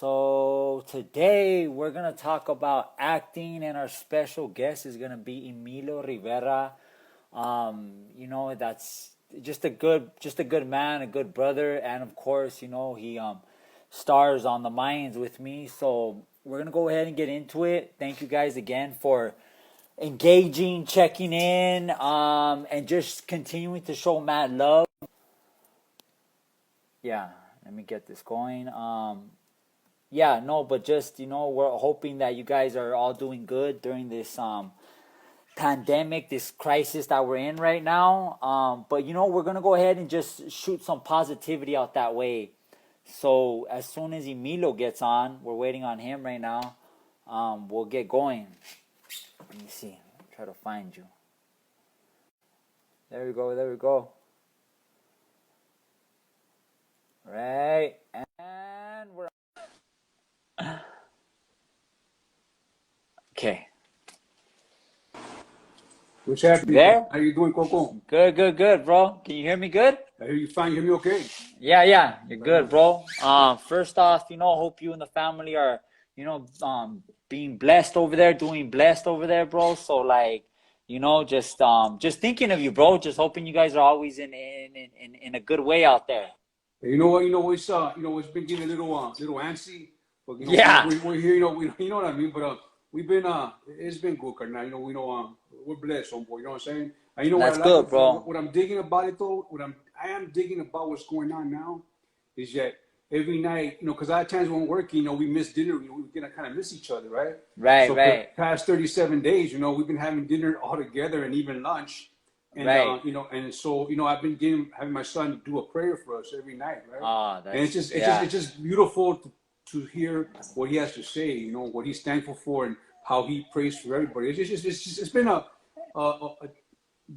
So today we're gonna talk about acting, and our special guest is gonna be Emilio Rivera. That's just a good man, a good brother, and of course, he stars on the Mayans with me. So we're gonna go ahead and get into it. Thank you guys again for engaging, checking in, and just continuing to show mad love. Yeah, let me get this going. Yeah, no, but just we're hoping that you guys are all doing good during this pandemic, this crisis that we're in right now. But we're gonna go ahead and just shoot some positivity out that way. So as soon as Emilio gets on, we're waiting on him right now. We'll get going. Let me see. Try to find you. There we go. There we go. Right, and we're okay. What's happening? There? How you doing, Coco? Good, good, good, bro. Can you hear me good? I hear you fine. You hear me okay? Yeah, you're good, bro. First off, hope you and the family are, being blessed over there, doing blessed over there, bro. So like, just thinking of you, bro. Just hoping you guys are always in a good way out there. You know what? It's been getting a little antsy, but Yeah. we're here. You know what I mean. But we've been it's been good, carnal. We're blessed, homeboy. You know what I'm saying? And you know That's what I like? good, bro. What I'm digging about it though, I am digging about what's going on now, is that every night, because a lot of times when we're working, we miss dinner. We kind of miss each other, right? Right, So for right, the past 37 days, we've been having dinner all together and even lunch. And right. and so I've been having my son do a prayer for us every night, right? Oh, And it's just yeah. it's just beautiful to hear what he has to say, what he's thankful for and how he prays for everybody. It's been a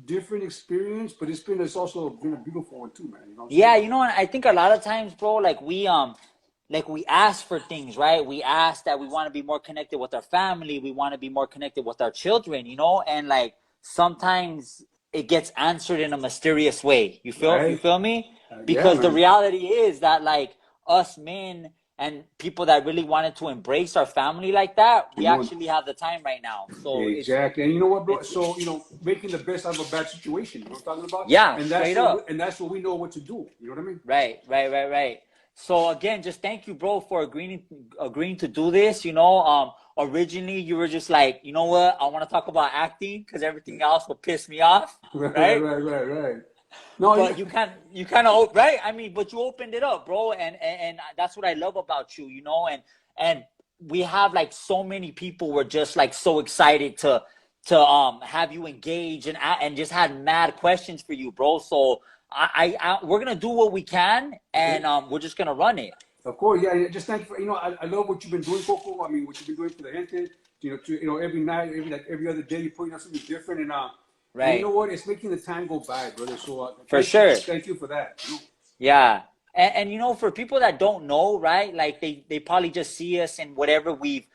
different experience, but it's also been a beautiful one too, man. Yeah, and I think a lot of times, bro, like we ask for things, right? We ask that we want to be more connected with our family, we want to be more connected with our children, and like sometimes it gets answered in a mysterious way. You Right? feel me? Yeah, Because the man. reality is that like us men and people that really wanted to embrace our family like that, we actually have the time right now. So Exactly. And you know what, bro? it's So, making the best out of a bad situation. You know what I'm talking about? yeah, And straight up. that's what we know what to do. You know what I mean? Right. So again, just thank you, bro, for agreeing to do this. Originally you were just like, you know what, I want to talk about acting because everything else will piss me off, right? Right. No, But you kind of right. I mean, but you opened it up, bro, and that's what I love about you, and we have like so many people were just like so excited to have you engage and just had mad questions for you, bro. So we're gonna do what we can, and we're just gonna run it. of course, yeah. Just thank you for, I love what you've been doing, Coco. I mean, what you've been doing for the gente. Every night, every other day, you're putting out something different, and you know Right. what? It's making the time go by, brother. So For sure. thank you for that. Yeah. And for people that don't know, right? Like they probably just see us in whatever we've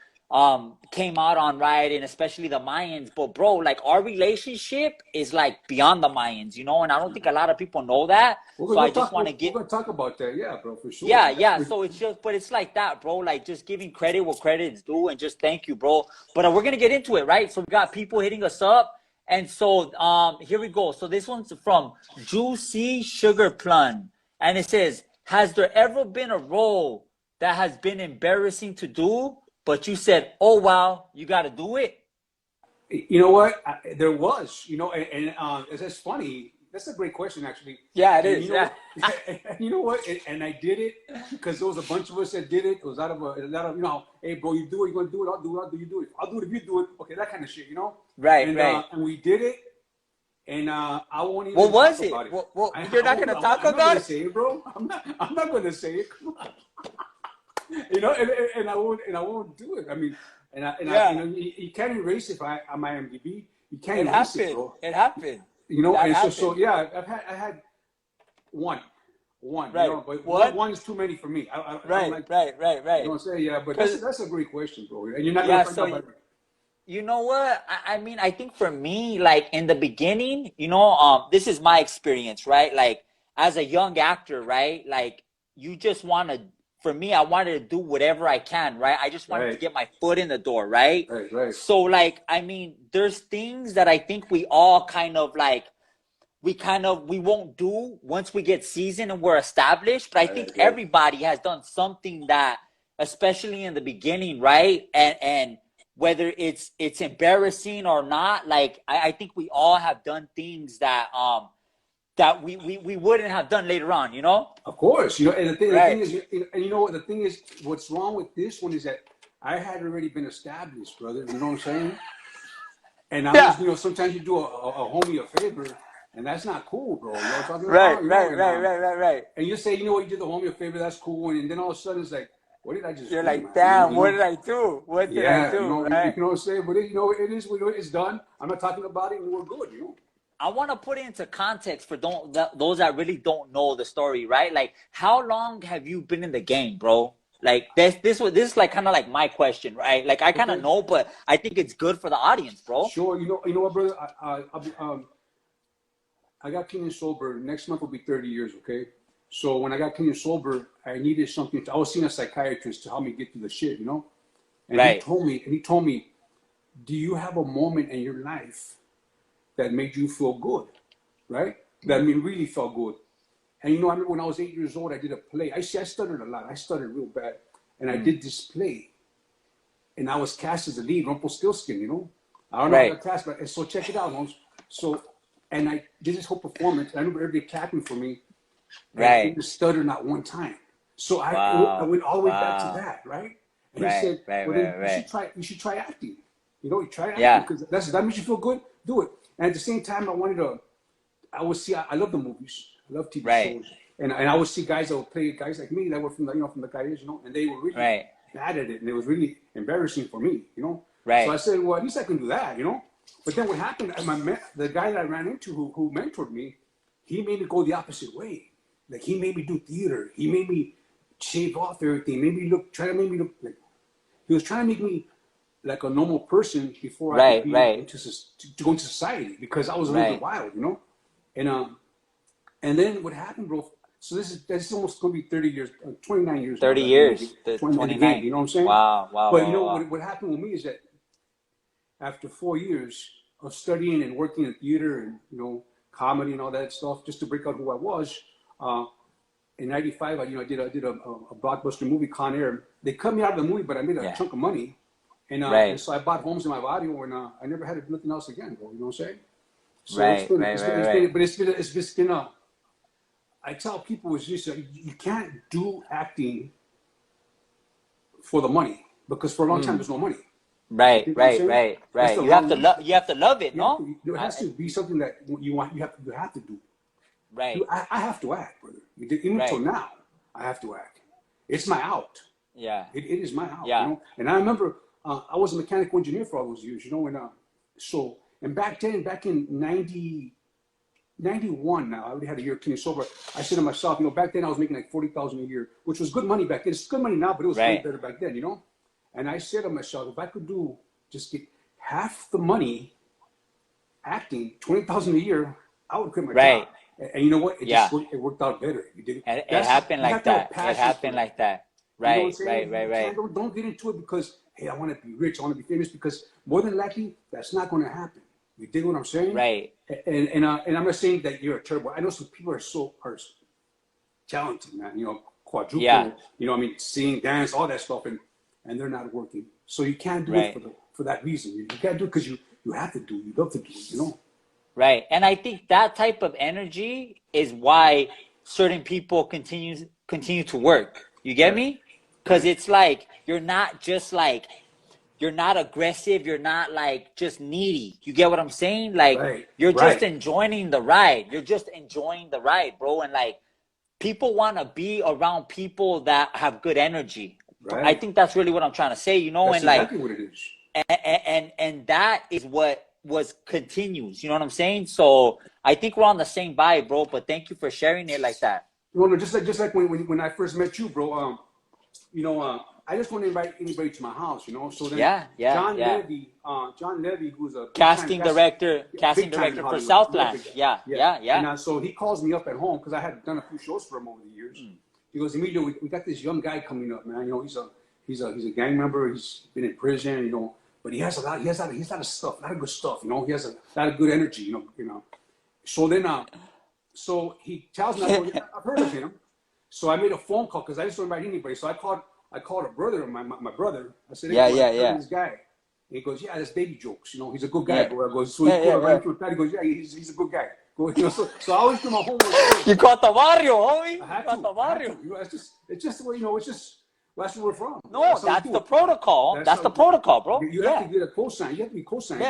came out on, right? And especially the Mayans. But bro, like our relationship is like beyond the Mayans, and I don't think a lot of people know that. So I just want to We're get gonna talk about that, yeah, bro, for sure. yeah. So it's like that, bro. Like just giving credit where credit is due, and just thank you, bro. But we're gonna get into it, right? So we got people hitting us up, and so here we go. So this one's from Juicy Sugar Plum, and it says, "Has there ever been a role that has been embarrassing to do, but you said, oh wow, you got to do it?" You know what? There was, it's funny. That's a great question, actually. Yeah, it And is. Yeah. you know what? And I did it because there was a bunch of us that did it. It was out of hey, bro, you do it, you gonna do it, I'll do it, you do it. I'll do it if you do it. Okay, that kind of shit, Right. And Right. and we did it, and I won't even What was talk it? about it. You're not gonna talk I'm not about gonna it? say it, bro. I'm not gonna say it. Come on. And I won't do it. I mean, Yeah. you can't erase it on my IMDb. You can't It erase it, happened. bro. It happened. That And so happened. yeah, I had one, Right. but What? one is too many for me. I don't Right. like, Right. you know what I'm saying? Yeah, but Because that's a great question, bro. And you're not gonna yeah, find out by you know what? I mean, I think for me, like in the beginning, this is my experience, right? Like as a young actor, right? Like you just want to for me, I wanted to do whatever I can, right? I just wanted to get my foot in the door, right? Right. So like, I mean, there's things that I think we all kind of like, we won't do once we get seasoned and we're established. But I think everybody has done something that, especially in the beginning, right? And whether it's embarrassing or not, like I think we all have done things that that we wouldn't have done later on, you know? Of course, you know, and the thing Right. is, and you know what the thing is, what's wrong with this one is that I had already been established, brother. You know what I'm saying? And I'm just, you know, sometimes you do a homie a favor, and that's not cool, bro. You know what I'm talking about? You know, Right. and you say, you know what, you did the homie a favor, that's cool, and then all of a sudden it's like, what did I just You're do, like, man? damn, You what know? did I do? What did I Yeah, do? you Right. know what I'm saying? But it, you know, it is, it's done. I'm not talking about it, and we're good, you know. I want to put it into context for those that really don't know the story, right? Like, how long have you been in the game, bro? Like this is like kind of like my question, right? Like I kind of Okay. know, but I think it's good for the audience, bro. Sure, you know what, brother? I got clean and sober. Next month will be 30 years, okay? So when I got clean and sober, I needed something. I was seeing a psychiatrist to help me get through the shit, you know? And Right. he told me, do you have a moment in your life that made you feel good, right? That really felt good. And you know, I remember when I was 8 years old, I did a play. I stuttered a lot. I stuttered real bad. And I did this play. And I was cast as the lead, Rumpelstiltskin, you know? I don't know how I got cast, but so check it out, Holmes. So, and I did this whole performance. I remember everybody clapping for me. And I didn't stutter not one time. So I went all the way back to that, right? And he said, well, then you should try acting. You know, you try acting because that makes you feel good. Do it. And at the same time, I would see. I love the movies. I love TV shows, and I would see guys that would play guys like me that were from the guys, you know, and they were really bad at it, and it was really embarrassing for me, you know. So I said, well, at least I can do that, you know. But then what happened? The guy that I ran into who mentored me, he made me go the opposite way. Like he made me do theater. He made me shave off everything. Try to make me look like he was trying to make me like a normal person before I could to go into society because I was a little bit wild, you know. And then what happened, bro? So this is almost going to be 30 years, 29 years. 30 years. 29. You know what I'm saying? Wow. But you know what happened with me is that after 4 years of studying and working in theater and, you know, comedy and all that stuff, just to break out who I was, in '95, I did a blockbuster movie, Con Air. They cut me out of the movie, but I made a chunk of money, and so I bought homes in my body, and I never had nothing else again, bro. You know what I'm saying? So it's been I tell people it's just you can't do acting for the money because for a long time there's no money. Right. You have to love it, no? It has to be something that you have to do. Right. I have to act, brother. Even until now, I have to act. It's my out. Yeah. It is my out. Yeah. You know? And I remember I was a mechanical engineer for all those years, you know, and back in 91 now, I already had a year clean and sober. I said to myself, you know, back then I was making like $40,000 a year, which was good money back then. It's good money now, but it was way better back then, you know? And I said to myself, if I could just get half the money acting, $20,000 a year, I would quit my job. And you know what? It worked out better. You did. And it happened like that. It happened like that. Right. You know right. Don't get into it because, hey, I want to be rich. I want to be famous because more than likely, that's not going to happen. You dig what I'm saying? Right. And I'm not saying that you're terrible. I know some people are talented, man. You know, quadruple. Yeah. You know, I mean, sing, dance, all that stuff, and they're not working. So you can't do it for that reason. You can't do it because you have to do it. You love to do it. You know. Right. And I think that type of energy is why certain people continue to work. You get me? Because it's like you're not aggressive, you're not like just needy. You get what I'm saying? Like you're just enjoying the ride. You're just enjoying the ride, bro. And like people want to be around people that have good energy. I think that's really what I'm trying to say, you know, that's and exactly like what it is. And that is what continues, you know what I'm saying? So I think we're on the same vibe, bro, but thank you for sharing it like that. Well, no, just like when I first met you, bro, you know, I just want to invite anybody to my house, you know. So then John Levy, who's a casting director for Southland. Yeah. And so he calls me up at home because I had done a few shows for him over the years. he goes, Emilio, we got this young guy coming up, man. You know, he's a gang member. He's been in prison, you know, but he has a lot of stuff, a lot of good stuff. You know, he has a lot of good energy. You know. So then, so he tells me, I go, yeah, I've heard of him. So I made a phone call because I just don't invite anybody. So I called a brother of my brother. I said, hey, I heard this guy. And he goes, yeah, that's baby jokes. You know, he's a good guy. Bro. I go, so he goes, yeah, he's a good guy. Go, you know, so I always do my homework. You got the barrio, homie. I had to. You know, it's just the way, you know, that's where we're from. No, that's the protocol. That's the protocol, bro. You have to get a cosign. You have to be co-signed.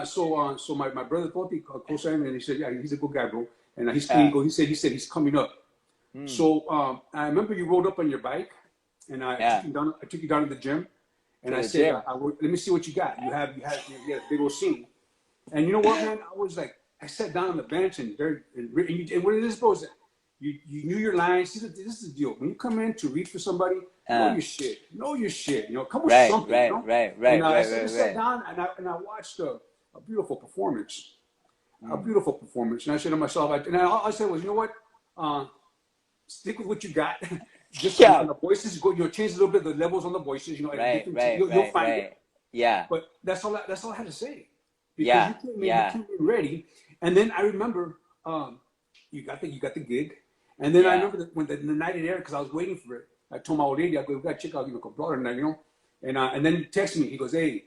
So my brother thought he co-signed, and he said, yeah, he's a good guy, bro. And he said he's coming up. So I remember you rode up on your bike, and I took you down to the gym, and I said, let me see what you got. You had a big old scene. And you know what, man? I was like, I sat down on the bench, and what it is, bro, is that you knew your lines. This is the deal. When you come in to read for somebody, know your shit. You know, come with something. Right. I sat down and I watched a beautiful performance. A beautiful performance. And I said to myself, all I said was, you know what? Stick with what you got. Just on the voices, change a little bit the levels on the voices. You know, you'll find it. Yeah. But that's all I had to say. Because you came in ready. And then I remember you got the gig. And then I remember that when the night it aired, because I was waiting for it, I told my old lady, I go, we got to check out, Cabral tonight, you know. And then he texted me. He goes, hey,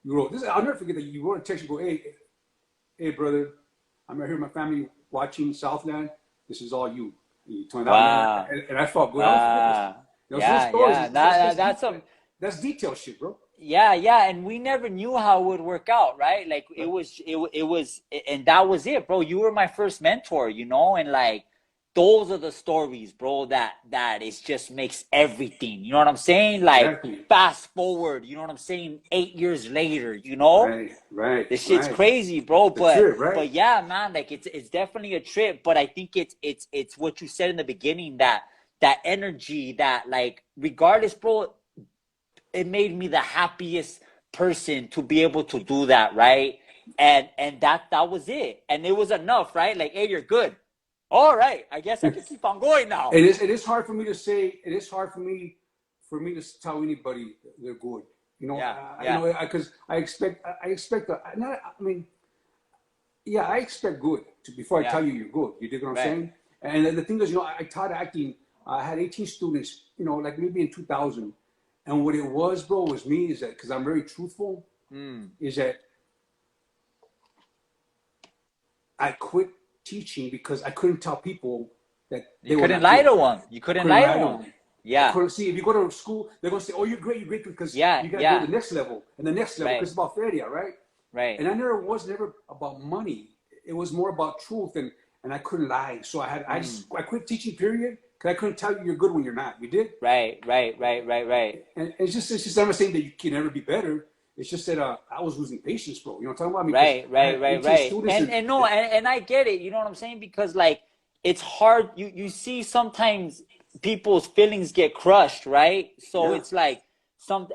you wrote this. I'll never forget that you wrote a text. You go, hey, brother, I'm right here with my family watching Southland. This is all you. And you turned out, and I felt good. That's detail shit, bro. Yeah, and we never knew how it would work out, right? Like it was, and that was it, bro. You were my first mentor, you know, and like those are the stories, bro, that it just makes everything. You know what I'm saying? Like fast forward, you know what I'm saying? 8 years later, you know? Right. This shit's crazy, bro. But yeah, man, like it's definitely a trip. But I think it's what you said in the beginning, that energy, that like regardless, bro, it made me the happiest person to be able to do that, right? And that was it. And it was enough, right? Like, hey, you're good. All right, I guess I can keep on going now. It is hard for me to say. It is hard for me to tell anybody they're good. You know, because I expect. I expect good before I tell you you're good. You dig what I'm saying? And the thing is, you know, I taught acting. I had 18 students. You know, like maybe in 2000. And what it was, bro, was me is that because I'm very truthful. Is that I quit teaching because I couldn't tell people that you couldn't lie to them. You couldn't lie to them. Yeah. See, if you go to school, they're gonna say, "Oh, you're great, because you gotta go to the next level and the next level." Because it's about feria, right? Right. And I never about money. It was more about truth, and I couldn't lie. So I quit teaching. Period. Because I couldn't tell you you're good when you're not. You did. Right. And it's just never saying that you can never be better. It's just that I was losing patience, bro. You know what I'm talking about? Right. And I get it. You know what I'm saying? Because like it's hard. You see sometimes people's feelings get crushed, right? So it's like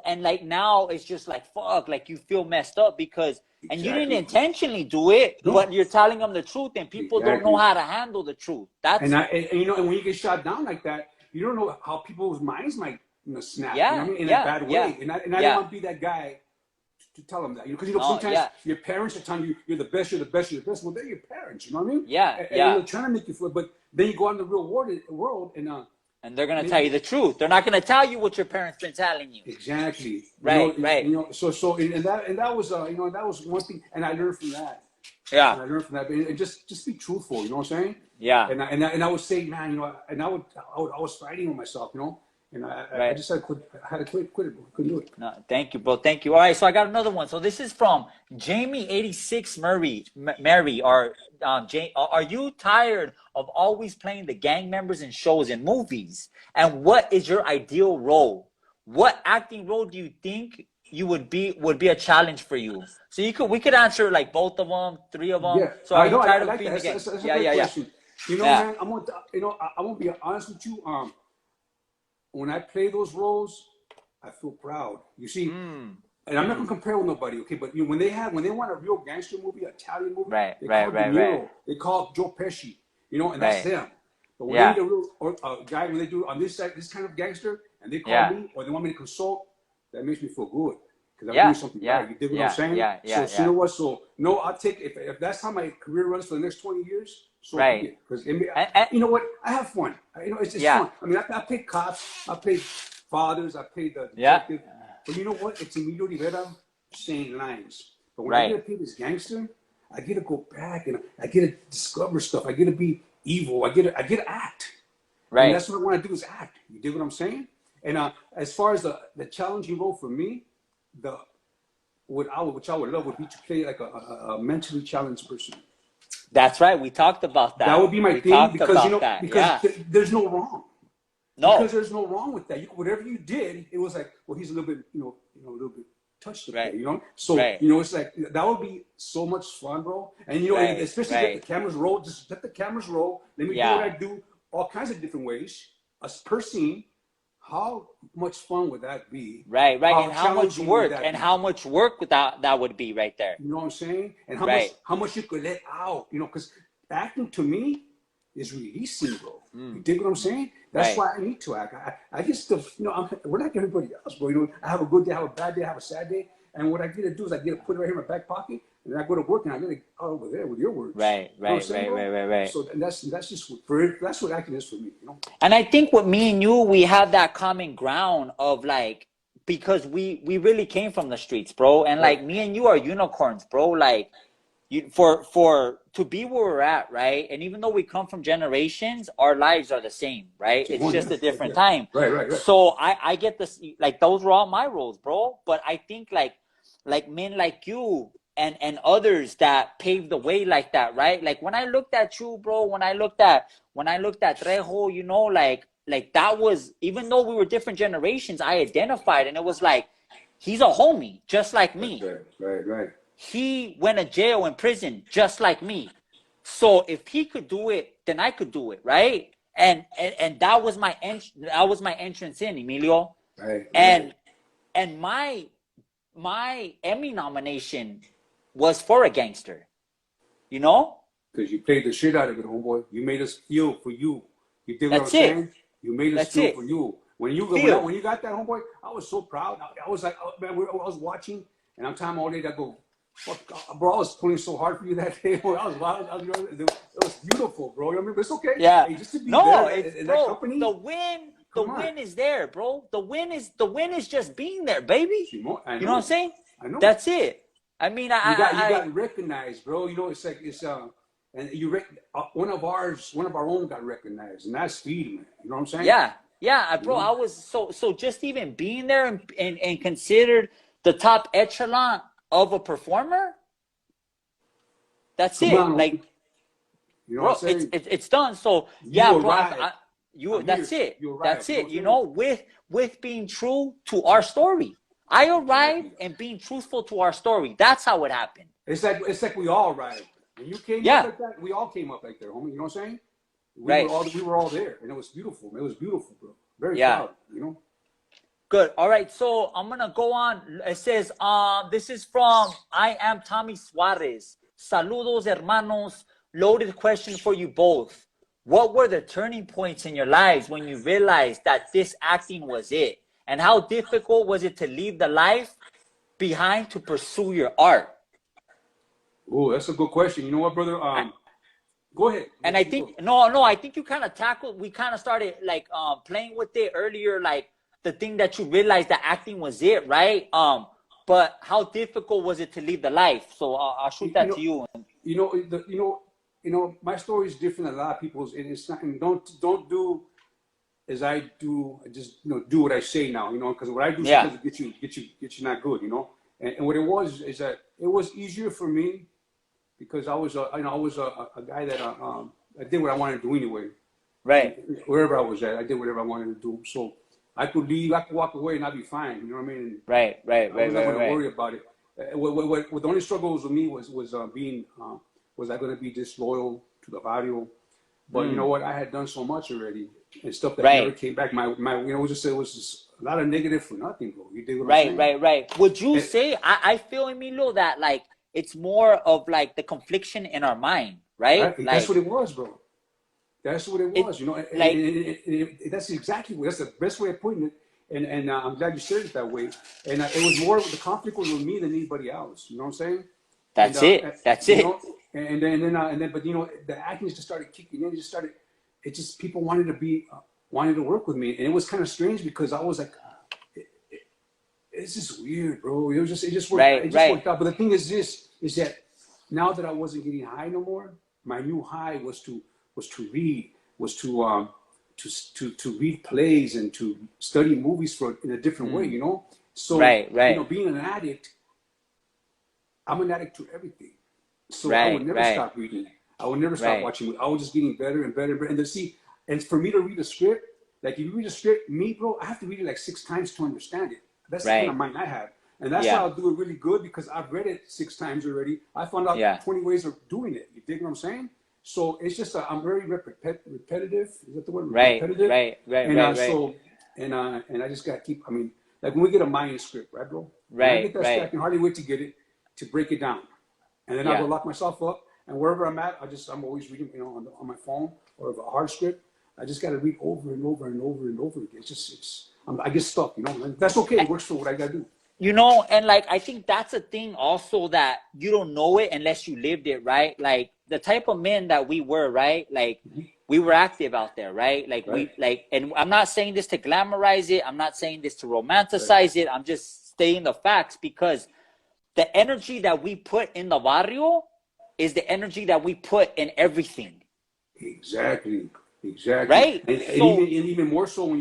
and like now it's just like fuck. Like you feel messed up because. And you didn't intentionally do it, but you're telling them the truth, and people don't know how to handle the truth. That's and you know, and when you get shot down like that, you don't know how people's minds might snap. You know what I mean? In a bad way. And I don't want to be that guy to tell them that. Because sometimes your parents are telling you you're the best. Well, they're your parents. You know what I mean? And they're trying to make you feel. But then you go out in the real world and they're gonna tell you the truth. They're not gonna tell you what your parents been telling you. Exactly. Right. You know, so that was you know, that was one thing, and I learned from that. Yeah. And I learned from that, and just be truthful. You know what I'm saying? Yeah. And I would say, man, you know, and I was fighting with myself, you know, and I just had to quit it. Couldn't do it. No, thank you, bro. Thank you. All right, so I got another one. So this is from Jamie86 Mary, or are you tired of always playing the gang members in shows and movies? And what is your ideal role? What acting role do you think you would be a challenge for you? So we could answer like both of them, three of them. Yeah. So are you tired of being the gang? That's a great question. You know, man, I'm gonna be honest with you. When I play those roles, I feel proud. You see, and I'm not gonna compare with nobody, okay? But you know, when they want a real gangster movie, Italian movie, they call De Niro, they call Joe Pesci, you know, and that's them. But when they Yeah. need a real guy, when they do on this side, this kind of gangster, and they call Yeah. me or they want me to consult, that makes me feel good because I'm doing Yeah. something Yeah. right. You dig what I'm Yeah. saying? Yeah. So, Yeah. you Yeah. know what? So, no, I'll take if that's how my career runs for the next 20 years. So be Right. it. Because And you know what? I have fun. It's yeah. fun. I mean, I played cops, I played fathers, I played the Yeah. detective. But you know what? It's Emilio Rivera saying lines. But when I get Right. to play this gangster, I get to go back and I get to discover stuff. I get to be evil. I get to act. And Right. that's what I want to do is act. You dig what I'm saying? And as far as the challenging role for me, the which I would love would be to play like a mentally challenged person. That's right. We talked about That that. would be my We thing talked because about that. because Yeah. there's no wrong. Because No. there's no wrong with that. Whatever you did, it was like, well, he's a little bit, a little bit touched up Right. there. So Right. it's like that would be so much fun, bro. And Right. especially let the Right. cameras roll. Just let the cameras roll. Let me do what I Yeah. do, all kinds of different ways, per scene. How much fun would that be? Right. Right. How And how much challenging would work that and be? how much work that would be right there. You know what I'm saying? And Right. how much you could let out, because acting to me is releasing, bro. You dig what I'm saying? That's Right. why I need to act. I just, we're like everybody else, bro. I have a good day, I have a bad day, I have a sad day. And what I get to do is I get to put it right here in my back pocket, and I go to work and I get it out over there with your words. Right. You know what I'm Right. saying, Right. bro? Right. Right. Right. So that's just that's what acting is for me. And I think with me and you, we have that common ground of like, because we really came from the streets, bro. And Right. like me and you are unicorns, bro. Like you for to be where we're at, right? And even though we come from generations, our lives are the same, right? It's just a different time. Right. So I get this, like those were all my roles, bro. But I think like men like you and others that paved the way like that, right? Like when I looked at you, bro, when I looked at Trejo, like that was, even though we were different generations, I identified, and it was like, he's a homie just like me. Right. He went to jail in prison just like me. So if he could do it, then I could do it, right? And that was my entrance in, Emilio. Right. And my Emmy nomination was for a gangster, you know? Because you played the shit out of it, homeboy. You made us feel for you. You did what I'm That's it. saying? You made us That's feel it. for you. When you got that, homeboy, I was so proud. I was like, oh, man, I was watching, and I'm telling all day, I go, fuck, bro, I was pulling so hard for you that day. Boy, I was wild. It was beautiful, bro. You know what I mean? But it's okay. Yeah. Hey, just to be No, there it's in that bro. company. The win is there, bro. The win is just being there, baby. I know. You know what I'm saying? I know. That's it. I mean, you got recognized, bro. It's like and one of our own got recognized, and that's speed, man. You know what I'm saying? Yeah, bro. I was so just even being there and considered the top echelon of a performer. That's Come it. on, Like, you know bro, what I'm saying? it's done. So You bro. arrived. That's here. it. You arrived. That's it. You know With being true to our story. I arrived and being truthful to our story. That's how it happened. It's like we all arrived. When you came up like that, we all came up like that, homie. You know what I'm saying? We were all there, and it was beautiful. It was beautiful, bro. Very proud. Good. All right. So I'm gonna go on. It says, this is from I am Tommy Suarez. Saludos, hermanos. Loaded question for you both. What were the turning points in your lives when you realized that this acting was it? And how difficult was it to leave the life behind to pursue your art? Oh, that's a good question. You know what, brother? Go ahead. And I think I think you kind of tackled. We kind of started like playing with it earlier, like the thing that you realized that acting was it, right? But how difficult was it to leave the life? So I'll shoot that to you. My story is different than a lot of people's, and it's not. And don't do as I do. Just do what I say now. Because what I do sometimes get you not good. And what it was is that it was easier for me because I was a guy that I did what I wanted to do anyway. Right. Wherever I was at, I did whatever I wanted to do. So I could leave, I could walk away and I'd be fine. You know what I mean? Right. I was not going to worry about it. What the only struggle was with me was being was I going to be disloyal to the barrio? But you know what? I had done so much already and stuff that never came back. It was just a lot of negative for nothing, bro. You dig what I'm saying? Right. Would you say I feel, Emilio, that like it's more of like the confliction in our mind, right? That's what it was, bro. That's what it It was, you know. like That's exactly what. That's the best way of putting it. And I'm glad you said it that way. And it was more the conflict was with me than anybody else. You know what I'm saying? And that's it. That's you it. know, but you know, the acting just started kicking in. It just started. It just people wanted to work with me, and it was kind of strange because I was like, it's just weird, bro. Right, it just right. worked out. But the thing is that now that I wasn't getting high no more, my new high was to read, was to read plays and to study movies in a different way, you know. So Right, you know, right, being an addict, I'm an addict to everything. So I would right, never right, stop reading. I would never stop right, watching. I was just getting better and better and better. And to see, and for me to read a script, like if you read a script, me, bro, I have to read it like 6 times to understand it. That's the kind of right. mind I have. And that's why Yeah, I'll do it really good because I've read it 6 times already. I found out yeah. 20 ways of doing it. You dig what I'm saying? So it's just, I'm very repetitive. Is that the word? Right, Repetitive. right, right, And right, right, and I just got to keep, I mean, like when we get a Mayan script, right, bro? When I right, get that script, I right. can hardly wait to get it, to break it down. And then I'll go Yeah. lock myself up. And wherever I'm at, I'm always reading, you know, on my phone or a hard script. I just got to read over and over and over and over again. I get stuck, you know. And that's okay. It works for what I got to do. You know, and like I think that's a thing also that you don't know it unless you lived it, right? Like the type of men that we were, right? Like we were active out there, right? Like Right, and I'm not saying this to glamorize it. I'm not saying this to right. romanticize it. I'm just stating the facts because the energy that we put in the barrio is the energy that we put in everything, Exactly, exactly. right? And So even more so when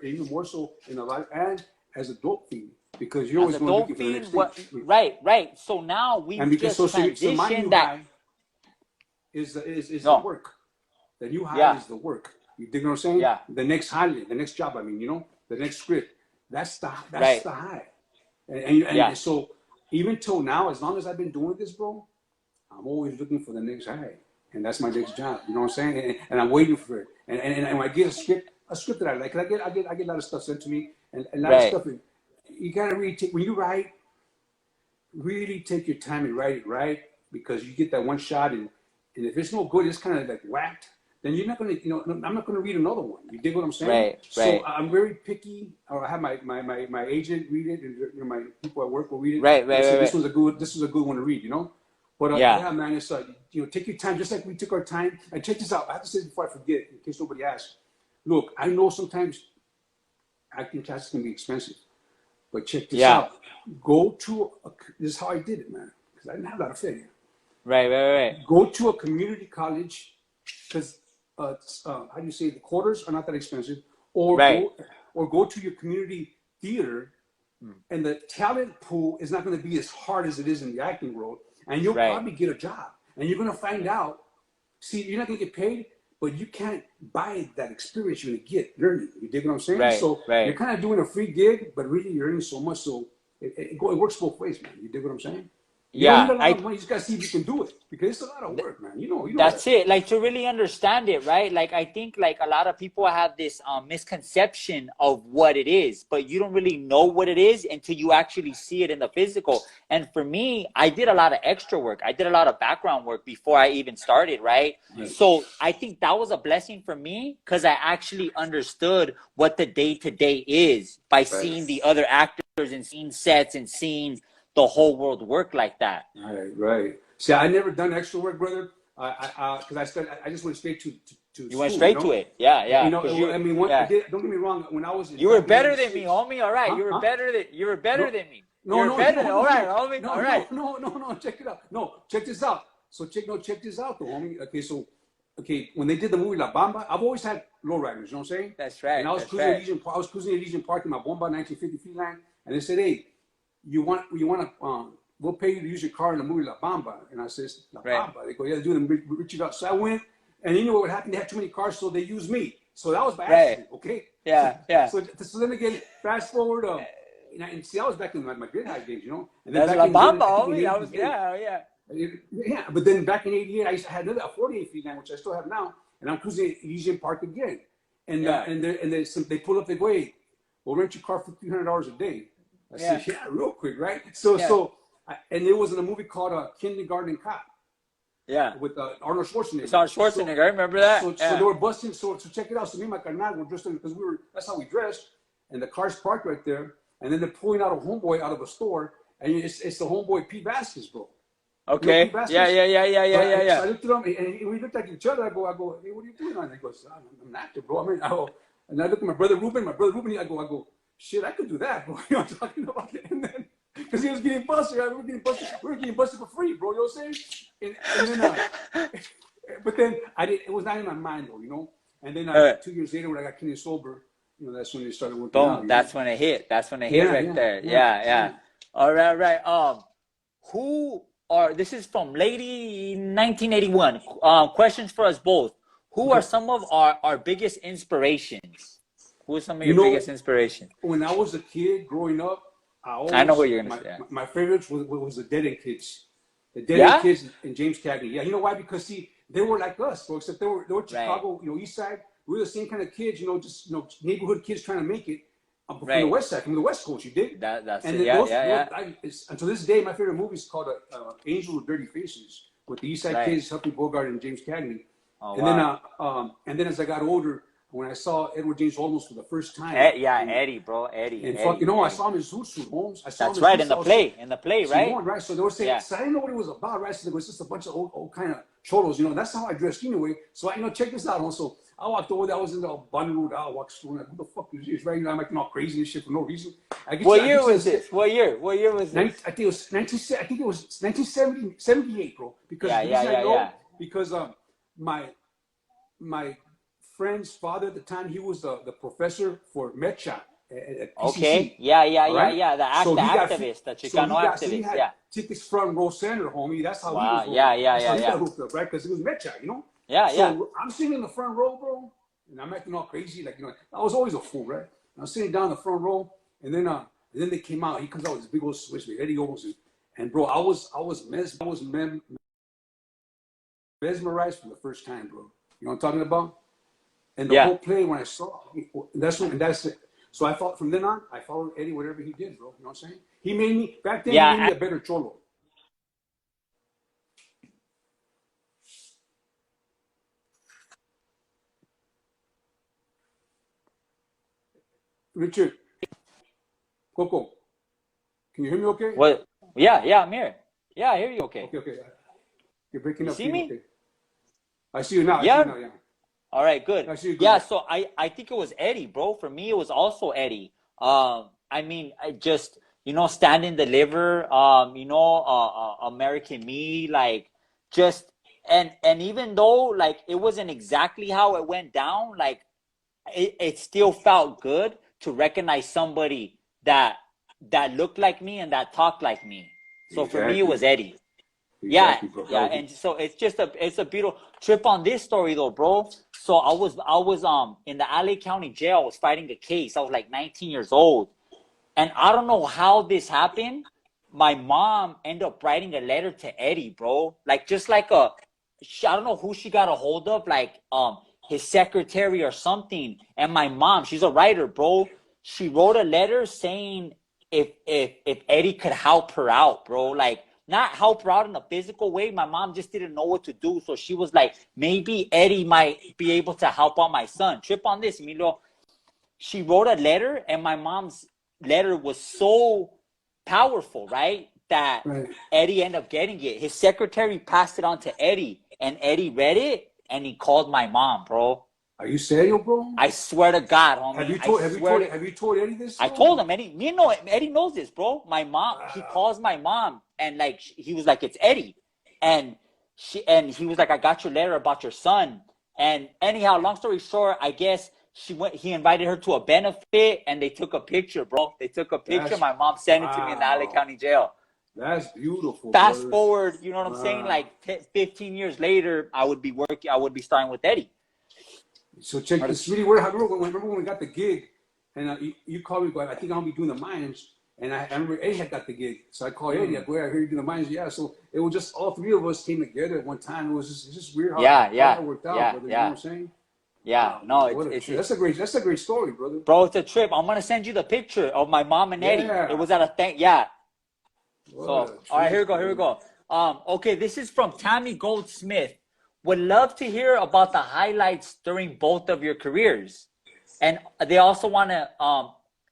even more so in a lot, and as a dope fiend, because you're as always a going looking dope for the next fiend, thing. what right, right. So now And we've because just so my new transitioned that high is the no, work. The new high yeah, is the work. You dig what I'm saying? yeah, The next highlight, the next job. I mean, you know, the next script. That's right, the high. yeah. And so even till now, as long as I've been doing this, bro, I'm always looking for the next high, and that's my next job. You know what I'm saying? And I'm waiting for it. And when I get a script that I like, 'cause I get a lot of stuff sent to me, and a lot of Right. stuff. You gotta really take when you write. Really take your time and write it right because you get that one shot, and if it's no good, it's kind of like whacked. Then you're not gonna, you know, I'm not gonna read another one. You dig what I'm saying? Right. So Right. I'm very picky. Or I have my agent read it, and you know, my people at work will read it. Right. And they Right. say Right. Right. this is a good one to read. You know. But Yeah. yeah, man, it's you know, take your time, just like we took our time. And check this out. I have to say this before I forget, in case nobody asks. Look, I know sometimes acting classes can be expensive, but check this Yeah. out. This is how I did it, man, because I didn't have a lot of failure. Right. Right. Right. Go to a community college, because how do you say, the quarters are not that expensive, or Right. go to your community theater, and the talent pool is not going to be as hard as it is in the acting world, and you'll Right. probably get a job, and you're going to find out. See, you're not going to get paid, but you can't buy that experience you're going to get learning. You dig what I'm saying? Right. So you're Right. kind of doing a free gig, but really you're earning so much. So it works both ways, man. You dig what I'm saying? You don't need Yeah. a lot of money. You just got to see if you can do it, because it's a lot of work, man. You know that. That's it. Like to really understand it, right? Like I think like a lot of people have this misconception of what it is, but you don't really know what it is until you actually see it in the physical. And for me, I did a lot of extra work. I did a lot of background work before I even started, right? Right. So I think that was a blessing for me because I actually understood what the day to day is by Right. seeing the other actors and seeing sets and seeing the whole world work like that. Right. See, I never done extra work, brother. Because I just went straight to You went school. You straight to know. it. Yeah, You yeah. know. Because you, I mean, I yeah. did. Don't get me wrong. When I was You were back in better than me, '86, homie. All right. huh? You were Huh? better No, than me. no, You were no, better no, than, no, all right, no, homie. no, All right. no. Check it out. No, check this out. So check this out, though, homie. Okay, when they did the movie La Bamba, I've always had lowriders. You know what I'm saying? That's And right. I was That's cruising at right. Legion. I was cruising at Legion Park in my Bomba 1950 Fleetline, and they said, "Hey, you want to we'll pay you to use your car in the movie La Bamba." And I says, "La Right. Bamba." They go, "Yeah, do them Richard up." So I went, and you know what happened? They had too many cars, so they used me. So that was by Right. accident. Okay. Yeah. Yeah. So then again, fast forward. And see, I was back in my grid high days, you know. And then That's back La in then Bamba, I think in homie. That was, '88. yeah, yeah. Yeah, but then back in '88, I had another 48 feet line, which I still have now, and I'm cruising at Elysian Park again. And Yeah. they pull up, they go, "Hey, we'll rent your car for $300 a day." I Yeah. said, "Yeah, real quick, right?" Yeah. And it was in a movie called Kindergarten Cop. Yeah. with Arnold Schwarzenegger. It's Arnold Schwarzenegger. I remember that. So they were busting. So check it out. So me and my carnal were dressed because that's how we dressed, and the car's parked right there. And then they're pulling out a homeboy out of a store, and it's the homeboy Pete Vasquez, bro. You know Okay. Pete Vasquez? Yeah. So I looked at him, and we looked at each other. I go, hey, what are you doing? And he goes, I'm an actor, bro. And I look at my brother Ruben. I go, shit, I could do that, bro. You know what I'm talking about? And then, because he was getting busted, right? We were getting busted for free, bro. You know what I'm saying? And then, but then it was not in my mind, though, you know. And then 2 years later, when I got clean and sober, you know, that's when it started working out. Boom. That's when it hit. That's when it hit right there. Yeah. All right. This is from Lady 1981. Questions for us both. Who are some of our biggest inspirations? Who are some of your biggest inspirations? When I was a kid growing up, I know what you're going to say. My favorites was the Dead End Kids. The Dead End Kids and James Cagney. Yeah, you know why? Because, see, they were like us, bro, except they were Chicago, you know, East Side. We were the same kind of kids, you know, just, you know, neighborhood kids trying to make it from the West Side, from the West Coast, you dig? That's and it. Until this day, my favorite movie is called Angel with Dirty Faces, with the East Side Kids, Humphrey Bogart and James Cagney. And then as I got older, when I saw Edward James Olmos for the first time. Eddie, bro. Eddie. And fuck, you know, I saw him in Zoot Suit, Holmes. That's right, in the play, right? Right? So they were saying, so I didn't know what it was about, right? So there was just a bunch of old kind of cholos, you know, and that's how I dressed anyway. So, you know, check this out, also. I walked over there, I was in the Bunny Road, I walked through, like, who the fuck is this, right? You know, I'm acting all crazy and shit for no reason. What year was this? What year was this? I think it was 1978, bro. Because because my friend's father at the time, he was the professor for MedShot at PCC. Okay. Yeah. The activist, the Chicano activist. So he had tickets front row center, homie. That's how he was. He got hooked up, right? Because it was MedShot, you know. So I'm sitting in the front row, bro, and I'm acting all crazy, like, you know. I was always a fool, right? I'm sitting down in the front row, and then they came out. He comes out with this big old switch with Eddie Olmos, and bro, I was mesmerized for the first time, bro. You know what I'm talking about? And the whole play, when I saw, that's it. So I thought from then on, I followed Eddie whatever he did, bro. You know what I'm saying? He made me back then. He made me a better cholo. Richard, Coco, can you hear me? Okay. What? Yeah, I'm here. Yeah, I hear you. Okay. Okay. You're breaking up. See me? Okay. I see you now. Yeah. All right, good. I see you good. Yeah, so I think it was Eddie, bro. For me, it was also Eddie. I mean, I just, you know, Stand and Deliver, you know, American Me, like, just, and even though, like, it wasn't exactly how it went down, like, it still felt good to recognize somebody that looked like me and that talked like me. So for me, it was Eddie. Exactly, yeah, and so it's a beautiful trip on this story though, bro. So I was in the LA County jail. I was fighting a case. I was like 19 years old, and I don't know how this happened. My mom ended up writing a letter to Eddie, bro. Like just like I don't know who she got a hold of, like his secretary or something. And my mom, she's a writer, bro. She wrote a letter saying if Eddie could help her out, bro, like. Not help her out in a physical way. My mom just didn't know what to do. So she was like, maybe Eddie might be able to help out my son. Trip on this, Emilio. She wrote a letter, and my mom's letter was so powerful, right? That Eddie ended up getting it. His secretary passed it on to Eddie, and Eddie read it, and he called my mom, bro. Are you serious, bro? I swear to God, homie. Have you told Eddie this? I told him. Eddie knows this, bro. My mom, he calls my mom, and like he was like, it's Eddie, and he was like, I got your letter about your son. And anyhow, long story short, I guess he invited her to a benefit, and they took a picture, bro. They took a picture. My mom sent it to me in the LA County jail. That's beautiful. Fast forward, you know what I'm saying? Like 15 years later, I would be starting with Eddie. So check this. Really weird. I remember when we got the gig, and you called me, but I think I'll be doing the mines. And I remember Eddie had got the gig, so I called Eddie. I go, I heard you doing the mines. Yeah, so it was just all three of us came together at one time. It was just weird how that worked out, brother. You know what I'm saying? Yeah, that's a great story, brother. Bro, it's a trip. I'm gonna send you the picture of my mom and Eddie. It was at a thing. Yeah. So all right, here we go. Okay, this is from Tammy Goldsmith. Would love to hear about the highlights during both of your careers. And they also want to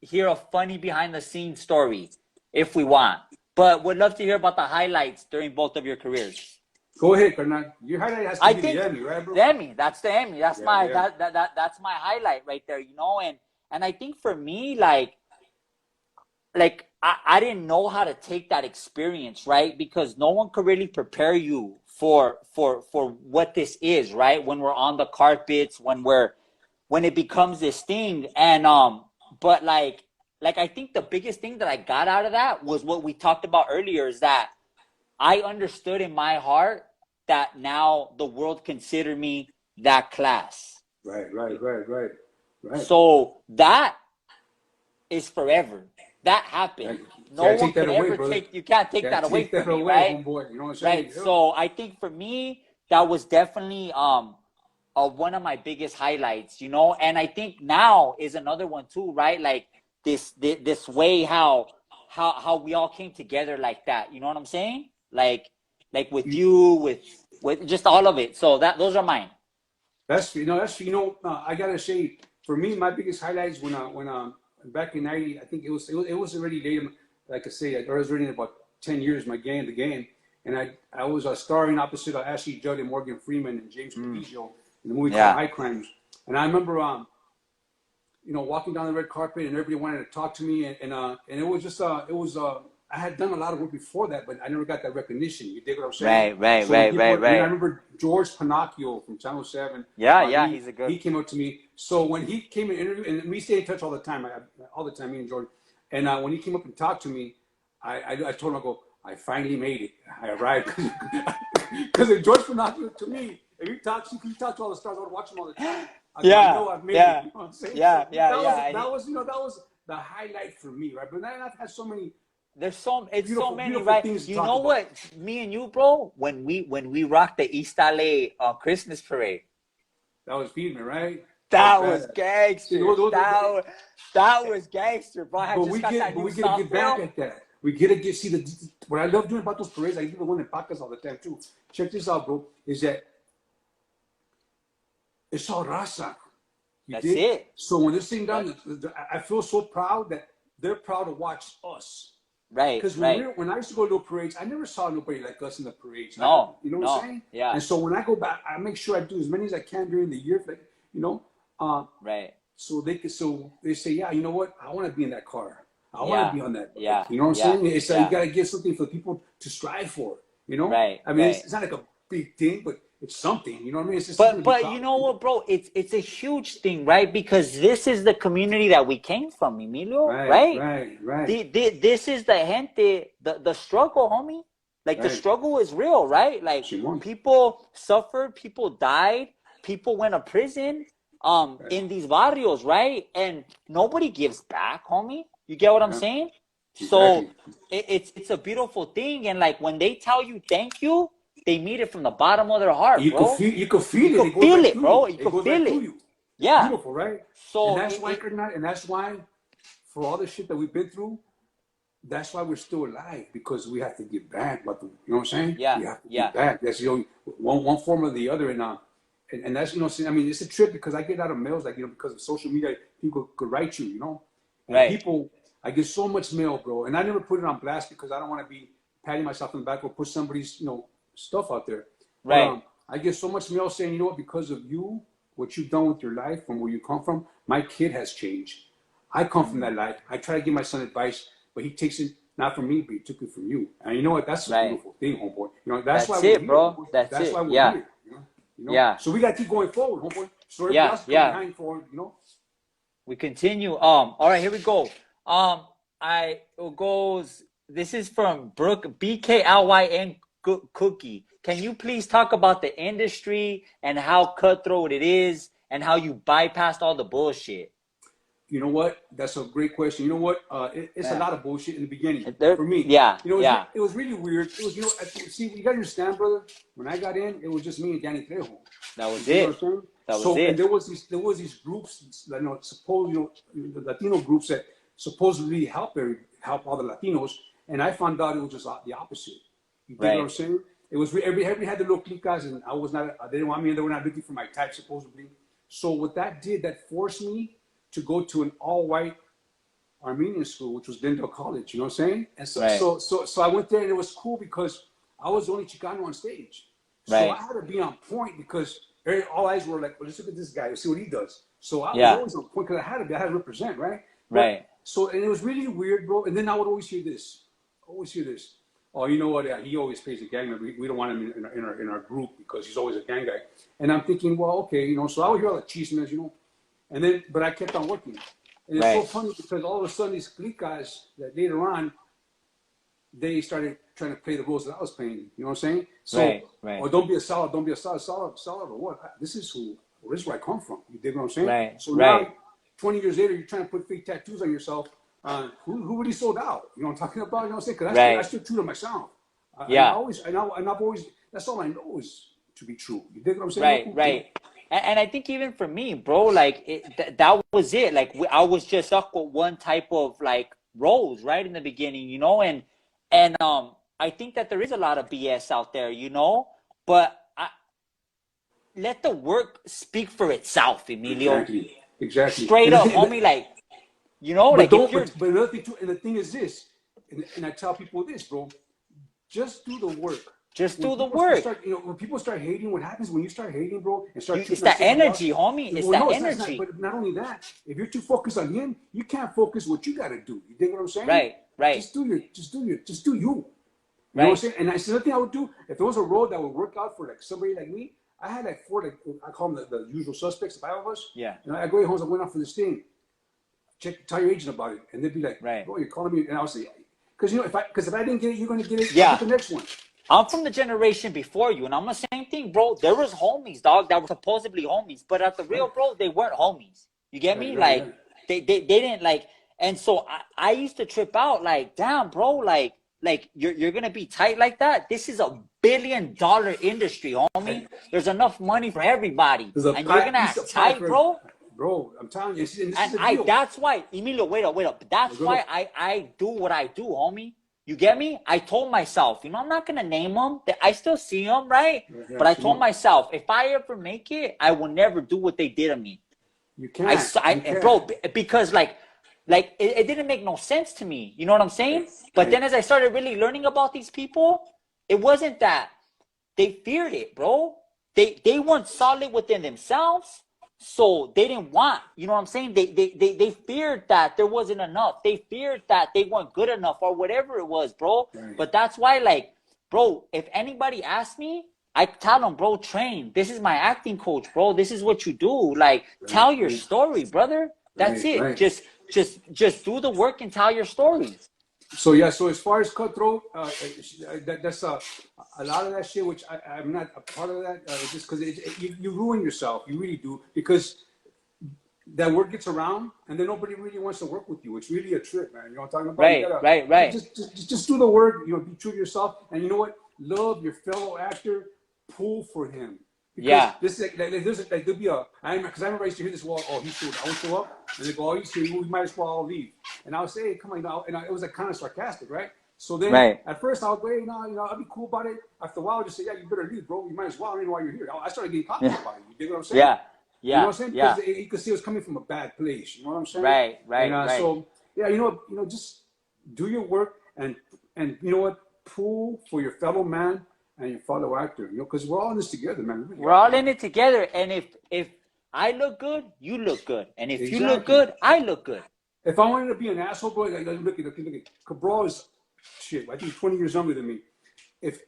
hear a funny behind the scenes story if we want. But would love to hear about the highlights during both of your careers. Go ahead, Carnal. Your highlight has to I be think the Emmy, right, bro? the Emmy. That's the Emmy. That's Yeah, my yeah. that's my highlight right there, you know. And I think for me, I didn't know how to take that experience, right? Because no one could really prepare you for what this is, right? When we're on the carpets, when it becomes this thing. And but like I think the biggest thing that I got out of that was what we talked about earlier, is that I understood in my heart that now the world considered me that class. Right. So that is forever. That happened. No Can't one take that could away, ever brother. you can't take Can't that away take that from me, away, right? homeboy. You know what I'm saying? Right. So I think for me, that was definitely one of my biggest highlights, you know. And I think now is another one too, right? Like this way how we all came together like that. You know what I'm saying? Like with you, with just all of it. So those are mine. I gotta say, for me, my biggest highlights when back in '90, I think it was already late. Like I say, I was already in about 10 years the game, and I was starring opposite Ashley Judd and Morgan Freeman and James Caviezel in a movie called Yeah. High Crimes. And I remember walking down the red carpet and everybody wanted to talk to me, and it was just I had done a lot of work before that, but I never got that recognition. You dig what I'm saying? So when people, and I remember George Panacchio from Channel 7. Yeah, he's a good. He came up to me. So when he came and interviewed, and we stay in touch all the time, me and George. And when he came up and talked to me, I told him, I finally made it. I arrived. Because George Panacchio, to me, if you talk to all the stars, I would watch them all the time. I know I've made it. You know what I'm saying? Yeah. That was the highlight for me, right? But then I've had so many. It's so many, beautiful right? things to You talk know about. what? Me and you, bro, when we rocked the East LA Christmas parade, That was Piedmont, right? that was See, gangster. That was gangster, bro. I but just got that new we get to soft get back film. at that. We get to see what I love doing about those parades. I do the one in podcasts all the time too. Check this out, bro. Is that it's all raza. That's it. So when they're sitting down, I feel so proud that they're proud to watch us. Right. Because when I used to go to the parades, I never saw nobody like us in the parades. No. You know what I'm saying? Yeah. And so when I go back, I make sure I do as many as I can during the year. Right. So they say, yeah, you know what? I want to be in that car. I want to be on that bike. Yeah. You know what I'm saying? It's like Yeah. you got to get something for people to strive for. You know? Right, I mean, right. it's not like a big thing, but it's something. You know what I mean? It's just But you know what, bro? It's a huge thing, right? Because this is the community that we came from, Emilio, right? This is the gente, the struggle, homie. Like the struggle is real, right? Like people suffered, people died, people went to prison, in these barrios, right? And nobody gives back, homie. You get what I'm saying? So it's a beautiful thing, and like when they tell you thank you, they mean it from the bottom of their heart, bro. You can feel it. You can feel it, bro. You It can goes feel right through it. you. Yeah. Beautiful, right? So And that's why for all the shit that we've been through, that's why we're still alive, because we have to give back. But you know what I'm saying? Yeah. We have to give back. That's one form or the other, and that's I mean, it's a trip because I get out of mails because of social media, people could write you, and people. I get so much mail, bro, and I never put it on blast because I don't want to be patting myself on the back or put somebody's stuff out there. Right. But, I get so much mail saying, you know what, because of you, what you've done with your life, from where you come from, my kid has changed. I come from that life. I try to give my son advice, but he takes it not from me, but he took it from you. And you know what? That's a beautiful thing, homeboy. That's why we're here, bro. That's why we're here. Yeah. So we got to keep going forward, homeboy. So everybody else come behind forward, We continue. All right, here we go. It goes. This is from Brooke BKLYN Cookie. Can you please talk about the industry and how cutthroat it is and how you bypassed all the bullshit? You know what? That's a great question. You know what? It's a lot of bullshit in the beginning for me. It was really weird. It was, see, you gotta understand, brother. When I got in, it was just me and Danny Trejo. That was it. And there was these groups that the Latino groups that supposedly help all the Latinos, and I found out it was just the opposite. You dig what I'm Right. saying? It was everybody had the little clicas, and I was not. They didn't want me, and they were not looking for my type supposedly. So what that did, that forced me to go to an all-white Armenian school, which was Glendale College. You know what I'm saying? And Right. so I went there, and it was cool because I was the only Chicano on stage. So I Right. had to be on point because all eyes were like, well, let's look at this guy. Let's see what he does. So I was Yeah. always on point because I had to be. I had to represent, right? But Right. so, and it was really weird, bro. And then I would always hear this. Always hear this. Oh, you know what? He always pays a gang member. We don't want him in our group because he's always a gang guy. And I'm thinking, well, okay, you know. So I would hear all the chismes, you know. And then, but I kept on working. And it's so Right. funny because all of a sudden these clicas that later on they started trying to play the roles that I was playing. You know what I'm saying? So, Right. Right. or don't be a solid, don't be a solid, or what? This is this is where I come from. You dig what I'm saying? Right. So Right. now, 20 years later, you're trying to put fake tattoos on yourself. Who really sold out? You know what I'm talking about? You know what I'm saying? Because I Right. still true to myself. Yeah. And I've always, that's all I know is to be true. You dig what I'm saying, Right. Uncle? Right. And I think even for me, bro, like that was it. Like I was just stuck with one type of like roles right in the beginning, you know, and I think that there is a lot of BS out there, you know, but let the work speak for itself, Emilio. Exactly. Exactly. Straight And the up, thing, homie. Like, you know, but like if don't, you're but another thing too, and the thing is this, and I tell people this, bro, just do the work. just When do the people work, start, when people start hating, what happens when you start hating, bro, and start it's tripping on that someone else? energy, homie. It's Well, that no, it's not. energy. But not only that, if you're too focused on him, you can't focus what you got to do. You dig what I'm saying? Right. Right. Just do you. You know what I'm Right. saying? And that's the other thing I would do. If there was a road that would work out for like somebody like me, I had like four, like I call them the usual suspects, the five of us. Yeah. And I go, I went out for this thing. Tell your agent about it, and they'd be like, Right. "Bro, you're calling me," and I'll say, "Because if I didn't get it, you're gonna get it. I'll get Yeah. the next one." I'm from the generation before you, and I'm the same thing, bro. There was homies, dog, that were supposedly homies, but at the real, Right, bro, they weren't homies. You get me? Like, right. they didn't like. And so I used to trip out, like, damn, bro, like you're gonna be tight like that. This is $1 billion industry, homie. There's enough money for everybody, There's a and you're gonna piece act of pie tight, for, bro. bro. I'm telling you, and this And is the deal. that's why, Emilio, wait up. That's Go, why go. I do what I do, homie. You get me? I told myself, I'm not gonna name them. I still see them, right? Yeah, But I told Simone. myself, if I ever make it, I will never do what they did to me. You can't. You can't. Bro, because it didn't make no sense to me. You know what I'm Right, saying? But right, then as I started really learning about these people, it wasn't that they feared it, bro. They weren't solid within themselves, so they didn't want. You know what I'm saying? They feared that there wasn't enough. They feared that they weren't good enough or whatever it was, bro. right, But that's why, like, bro, if anybody asks me, I tell them, bro, train. This is my acting coach, bro. This is what you do. Like, right, tell your right, story, brother. That's right, it. right. Just do the work and tell your story. So yeah, so as far as cutthroat, that's a lot of that shit, which I'm not a part of that, just because you ruin yourself, you really do, because that word gets around, and then nobody really wants to work with you. It's really a trip, man. You know what I'm talking about? You Right, gotta right, right. just do the work. Be true to yourself, and you know what? Love your fellow actor. Pull for him, because Yeah. this is like there'll be because I remember I used to hear this. Well, oh, he showed. I would show up, and they go, oh, we might as well all leave. And I would say, hey, come on, and it was like kind of sarcastic, right? So then Right. at first I would go, hey, no, I'll be cool about it. After a while, I'll just say, yeah, you better leave, bro. You might as well. I don't even know why you're here. I started getting cocky Yeah. about it. You dig what I'm saying? Yeah. You know Yeah. what I'm saying? Yeah. Because you could see it was coming from a bad place. You know what I'm saying? Right, And right. so yeah, just do your work and you know what? Pull for your fellow man and your fellow actor. Because we're all in this together, man. We really We're are, all man. in it together. And if I look good, you look good. And if you look Exactly. good, I look good. If I wanted to be an asshole, bro, look at Cabral is shit. I think 20 years younger than me. If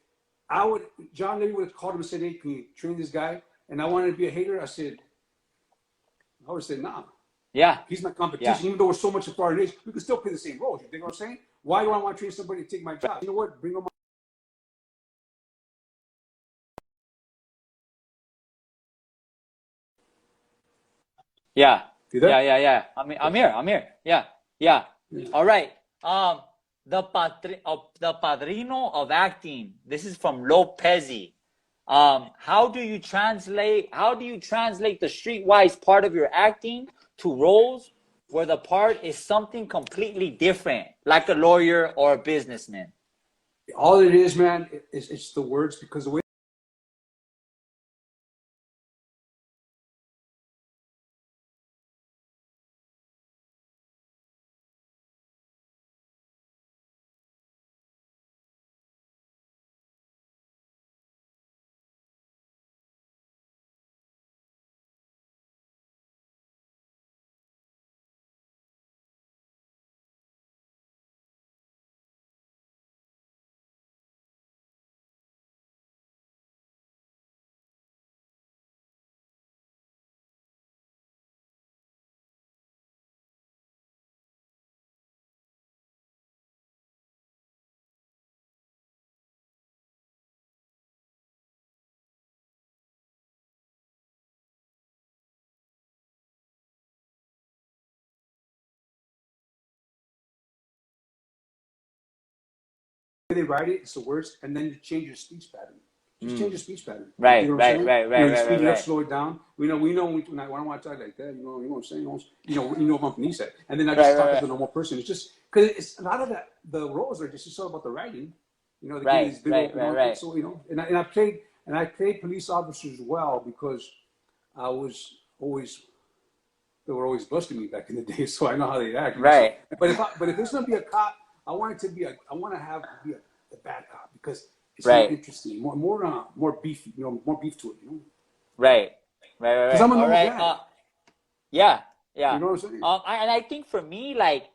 John Levy would have called him and said, hey, can you train this guy? And I wanted to be a hater, I would have said, nah. Yeah. He's my competition. Yeah. Even though we're so much apart in age, we can still play the same roles. You think what I'm saying? Why do I want to train somebody to take my job? You know what? Bring them on. Yeah. You there? Yeah. I'm here. Yeah. Yeah. All right. The padrino of acting. This is from Lopezi. How do you translate the streetwise part of your acting to roles where the part is something completely different, like a lawyer or a businessman? All it is, man, it's the words, because the way they write it, it's the words, and then you change your speech pattern. Just change your speech pattern. You Right, dig what I'm right, saying? right, right, You right, speed right, it up, right. slow it down. We know when I don't want to talk like that. You know what I'm saying? You know what my niece said. And then I Right, just right, talk as right. a normal person. It's just because it's a lot of that. The roles are just all about the writing. You know, they give you Right, these big right, old, right, right. so and I played police officers well because I was always they were always busting me back in the day, so I know how they act. So, Right, but if it's gonna be a cop, I want it to be I want to have be a bad cop because it's more right, interesting, more beef, more beef to it, right, right, right, Because right. I'm a All normal right. guy. Yeah, yeah. You know what I'm saying? And I think for me, like,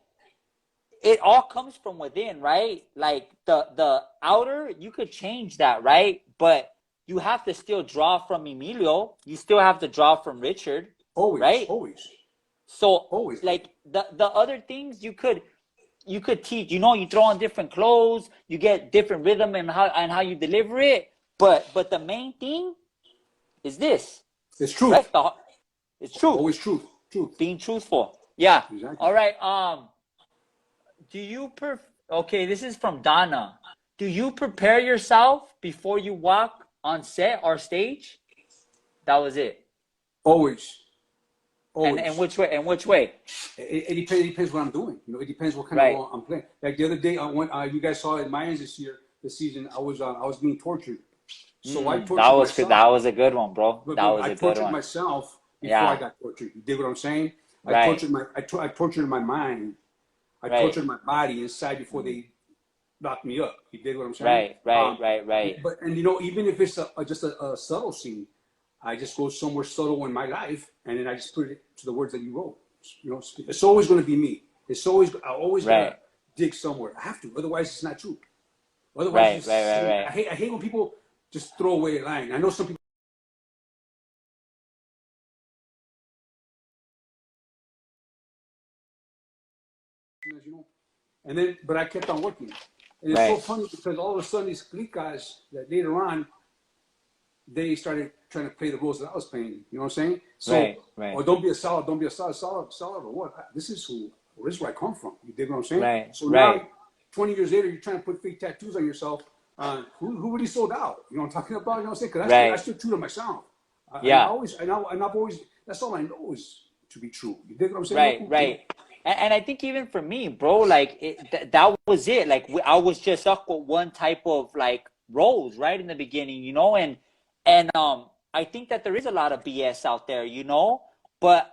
it all comes from within, right? Like the outer, you could change that, right? But you have to still draw from Emilio. You still have to draw from Richard, Always, right? always, So always, bro. like the other things you could teach. You throw on different clothes, you get different rhythm and how you deliver it. But the main thing is this, It's truth. right? It's truth, Always truth. Truth. being truthful. Yeah. Exactly. All right. Do you okay, this is from Donna. Do you prepare yourself before you walk on set or stage? That was it. Always, And always. which way? And which way? It depends what I'm doing. It depends what kind of Right. role I'm playing. Like the other day, you guys saw in Mayans this season, I was being tortured. So I That tortured was good. That myself. was a good one, bro. That But was I a good tortured one. myself before I Yeah. got tortured. You dig what I'm saying? Right. I tortured my mind. I Right. tortured my body inside before they knocked me up. You dig what I'm saying? Right. Right. Right. Right. But even if it's just a subtle scene, I just go somewhere subtle in my life, and then I just put it to the words that you wrote. It's always going to be me. I always gotta Right. dig somewhere. I have to, otherwise it's not true. Otherwise, Right. it's Right. just Right. saying. Right. I hate when people just throw away a line. I know some people, and then but I kept on working, and it's so Right. funny because all of a sudden these cliques that later on they started trying to play the roles that I was playing. You know what I'm saying? So, Right. Right. or don't be a solid, don't be a solid or what? This is where I come from. You dig what I'm saying? Right. So Right. now, 20 years later, you're trying to put fake tattoos on yourself. Who really sold out? You know what I'm talking about? You know what I'm saying? Because I Right. still true to myself. Yeah. And I've always, that's all I know is to be true. You dig what I'm saying, Right. Loco? Right. And I think even for me, bro, like that was it. Like I was just stuck with one type of like roles right in the beginning. And I think that there is a lot of BS out there. But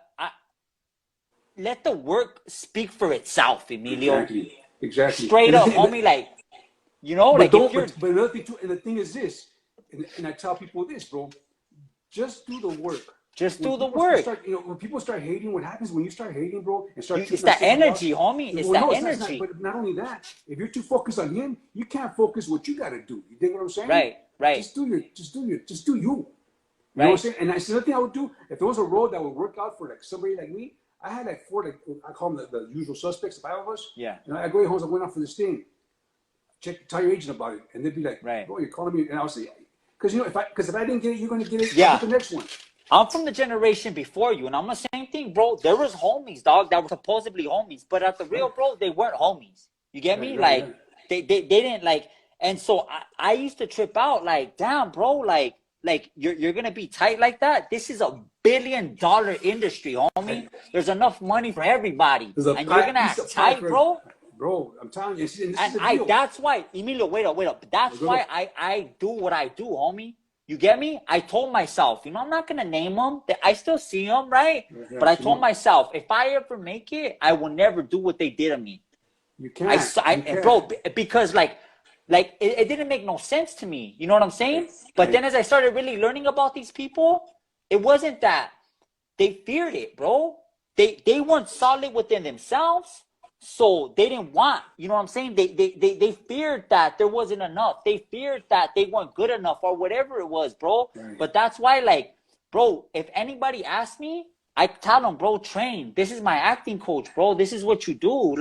let the work speak for itself, Emilio. Exactly. Exactly. Straight And the up, thing, homie. Like but like if don't, you're but another thing too, and the thing is this, and I tell people this, bro, just do the work. just When do the people work, start, when people start hating, what happens when you start hating, bro, and start it's treating us that different energy, else? homie. It's Well, that no, it's not. energy. But not only that, if you're too focused on him, you can't focus what you got to do. You dig what I'm saying? Right. Right. Just do you. You know what I'm Right. saying? And that's another thing I would do. If there was a role that would work out for like somebody like me, I had like four, like I call them the usual suspects, the five of us. Yeah. And I go home, I went out for this thing. Tell your agent about it, and they'd be like, Right. "Bro, you're calling me," and I would say, "Because if I didn't get it, you're gonna get it. I'll get Yeah. the next one." I'm from the generation before you, and I'm the same thing, bro. There was homies, dog, that were supposedly homies, but at the real, Right, bro, they weren't homies. You get right, me? right, Like right. they didn't like, and so I used to trip out, like, damn, bro, like you're gonna be tight like that. This is $1 billion industry, homie. There's enough money for everybody, There's a and you're gonna piece act of pie tight, for bro. bro. I'm telling you, and this is the And deal. that's why, Emilio, wait up. That's why I do what I do, homie. You get me? I told myself, I'm not gonna name them. I still see them, right? Yeah, But I told myself, if I ever make it, I will never do what they did to me. you can't. And bro, because it didn't make no sense to me. You know what I'm saying? But then as I started really learning about these people, it wasn't that they feared it, bro. They weren't solid within themselves, so they didn't want. You know what I'm saying? They feared that there wasn't enough. They feared that they weren't good enough or whatever it was, bro. Right. But that's why, bro, if anybody asks me, I tell them, bro, train. This is my acting coach, bro. This is what you do.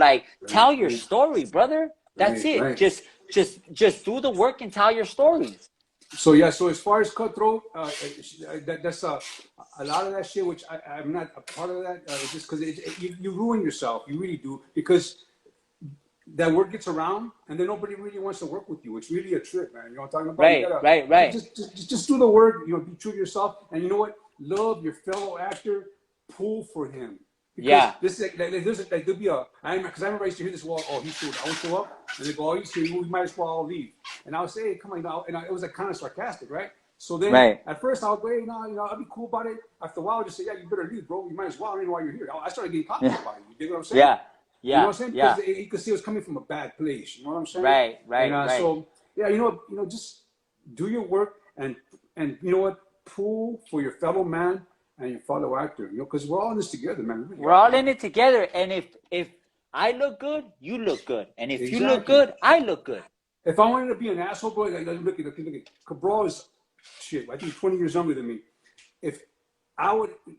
Tell your story, brother. That's it. Right. Just do the work and tell your story. So yeah, so as far as Cutthroat, that's a lot of that shit, which I'm not a part of that. It's just because you ruin yourself, you really do, because that word gets around, and then nobody really wants to work with you. It's really a trip, man. You know what I'm talking about? Right. Just do the work. Be true to yourself, and you know what? Love your fellow actor. Pull for him. Because this is there'll be because I remember I used to hear this. Well, oh, he showed. I would show up, and they go, oh, you see, we might as well all leave. And I would say, hey, come on, and it was kind of sarcastic, right? So then, at first, I would go, hey, no, I'll be cool about it. After a while, I'll just say, yeah, you better leave, bro. You might as well. I don't know why you're here. I started getting confident about it. You dig what I'm saying? Yeah. You know what I'm saying? Because you could see it was coming from a bad place. You know what I'm saying? Right. So yeah, just do your work, and you know what? Pull for your fellow man and your fellow actor. Because we're all in this together, man. We're all in it together, and if I look good, you look good, and if you look good, I look good. If I wanted to be an asshole, boy, look at Cabral is shit. I think 20 years younger than me. If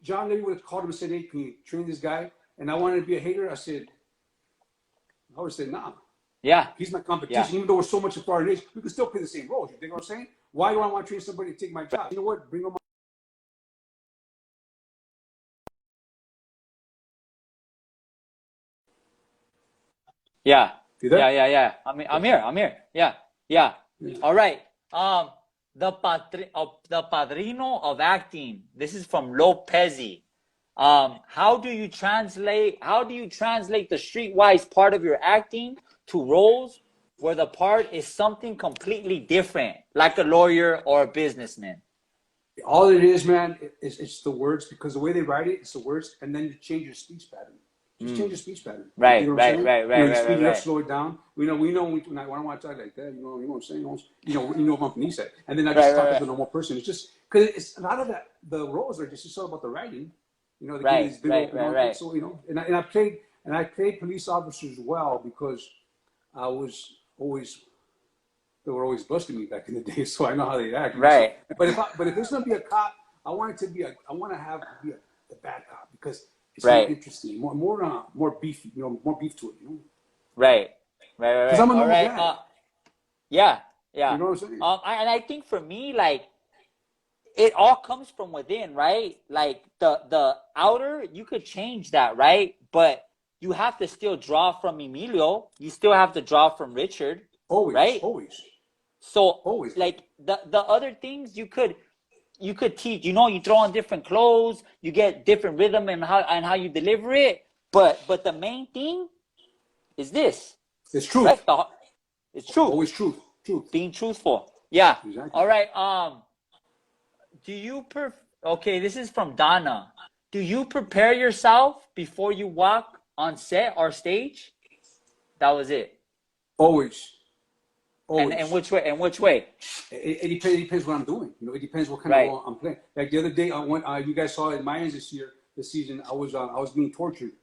John Levy would have called him and said, hey, can you train this guy? And I wanted to be a hater, I would have said, nah. Yeah. He's my competition. Yeah. Even though we're so much apart in age, we can still play the same roles. You think what I'm saying? Why do I want to train somebody to take my job? You know what? Bring them on. Yeah. You there? Yeah. I'm here. Yeah. All right. The padrino of acting. This is from Lopezi. How do you translate the streetwise part of your acting to roles where the part is something completely different, like a lawyer or a businessman? All it is, man, it's the words, because the way they write it, it's the words, and then you change your speech pattern. Just change your speech pattern. Right. You speed it up, slow it down. We know when I don't want to talk like that. You know what I'm saying? You know what I'm said. And then I just talk as a normal person. It's just because it's a lot of that. The roles are just all about the writing. They give these big open. So and I played police officers well, because I was always. They were always busting me back in the day, so I know how they act. Right. So, but if there's gonna be a cop, I want to be the bad cop, because it's more interesting, more beefy, more beef to it, Right. Because I'm a normal guy. Yeah. You know what I'm saying? And I think for me, it all comes from within, right? Like the outer, you could change that, right? But you have to still draw from Emilio. You still have to draw from Richard. Always, right? Always. So always. The other things you could teach. You throw on different clothes, you get different rhythm and how you deliver it. But the main thing is this. It's truth. Right? It's truth. Always truth. Truth. Being truthful. Yeah. Exactly. All right. Okay, this is from Donna. Do you prepare yourself before you walk on set or stage? That was it. Always. And in which way? It depends what I'm doing. It depends what kind of role I'm playing. Like the other day, you guys saw it in Mayans this season. I was being tortured.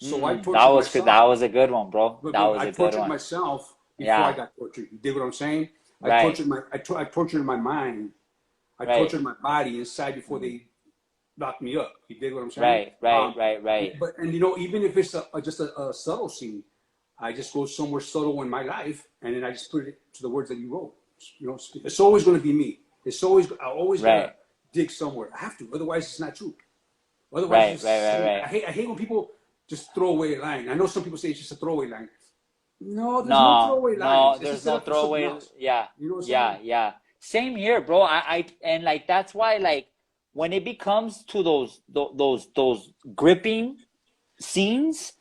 So I tortured myself. That was a good one, bro. I tortured myself before I got tortured. You dig what I'm saying? I tortured my mind. I tortured my body inside before they locked me up. You dig what I'm saying? Right. But even if it's just a subtle scene, I just go somewhere subtle in my life, and then I just put it to the words that you wrote. It's always going to be me. I always gotta dig somewhere. I have to, otherwise it's not true. Otherwise, I hate when people just throw away a line. I know some people say it's just a throwaway line. No, there's no throwaway lines. No, there's no throwaway. Yeah. You know what I'm saying? Yeah. Same here, bro. And that's why when it becomes to those gripping scenes,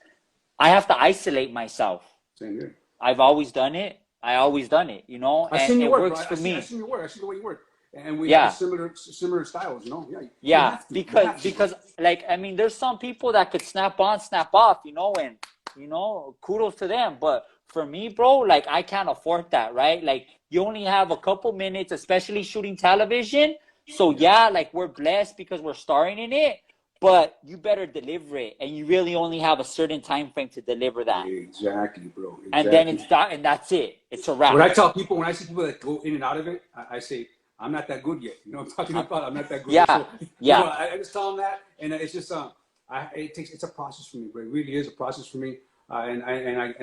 I have to isolate myself. Same here. I've always done it. I always done it, I and seen your it work, bro. works for I me. seen your work. I see the way you work, and we have Yeah. similar styles. Yeah, you Yeah, have to. You because have to, bro. like I mean, there's some people that could snap on, snap off, and kudos to them. But for me, bro, like I can't afford that, right? Like you only have a couple minutes, especially shooting television. So Yeah. yeah, like we're blessed because we're starring in it, but you better deliver it, and you really only have a certain time frame to deliver that, Exactly, bro. and then Exactly. it's done, and that's it. It's a When wrap. I tell people, when I see people that go in and out of it, I say, I'm not that good yet. You know what I'm talking Um, about? I'm not that good yet. yeah, So, yeah, I just tell them that, and it's just, it's a process for me, but it really is a process for me. And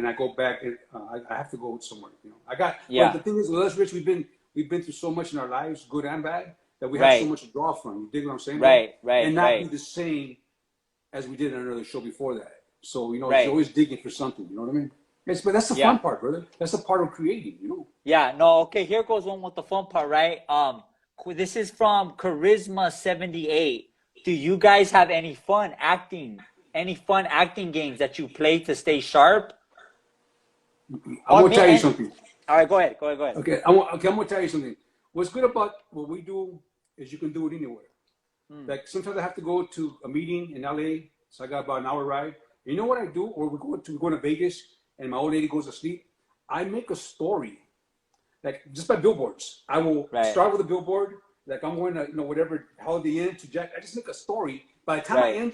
I go back, and I have to go somewhere. But yeah. the thing is, with us, Rich, we've been through so much in our lives, good and bad, that we have so Right, much to draw from. You dig what I'm saying, bro? right, right, And not be right, the same as we did in another show before that. So you're right. always digging for something. You know what I mean? But that's the Yeah. fun part, brother. That's the part of creating. Yeah, no, okay, here goes one with the fun part, right? This is from Charisma 78. Do you guys have any fun acting? Any fun acting games that you play to stay sharp? I'm Or gonna me tell you and something. all right, go ahead, go ahead, go ahead. I'm gonna tell you something. What's good about what we do is you can do it anywhere. Hmm, Like sometimes I have to go to a meeting in LA, so I got about an hour ride. You know what I do? Or we're going to Vegas, and my old lady goes to sleep. I make a story, like just by billboards. I will right, start with a billboard, like I'm going to whatever Holiday Inn to Jack. I just make a story. By the time I right, end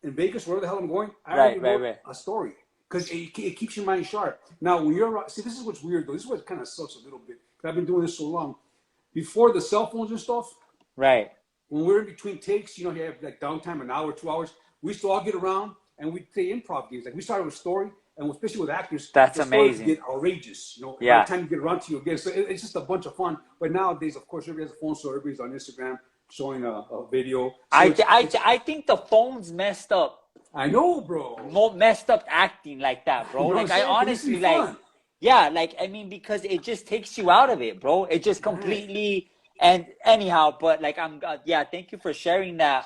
in Vegas, wherever the hell I'm going, I already right, right, wrote right. a story because it keeps your mind sharp. Now, when you're see, this is what's weird though. This is what kind of sucks a little bit. I've been doing this so long. Before the cell phones and stuff, Right. when we're in between takes, you have like downtime, an hour, 2 hours. We used to all get around and we'd play improv games. Like we started with a story, and especially with actors, That's the stories amazing. get outrageous. By the Yeah. time you get around to you again, so it's just a bunch of fun. But nowadays, of course, everybody has a phone, so everybody's on Instagram showing a video. So it's I think the phone's messed up. I know, bro. Messed up acting like that, bro. You know what I'm Like I saying? But it used to be honestly like, fun. yeah, like I mean, because it just takes you out of it, bro. It just Right. completely and anyhow, but like yeah, thank you for sharing that.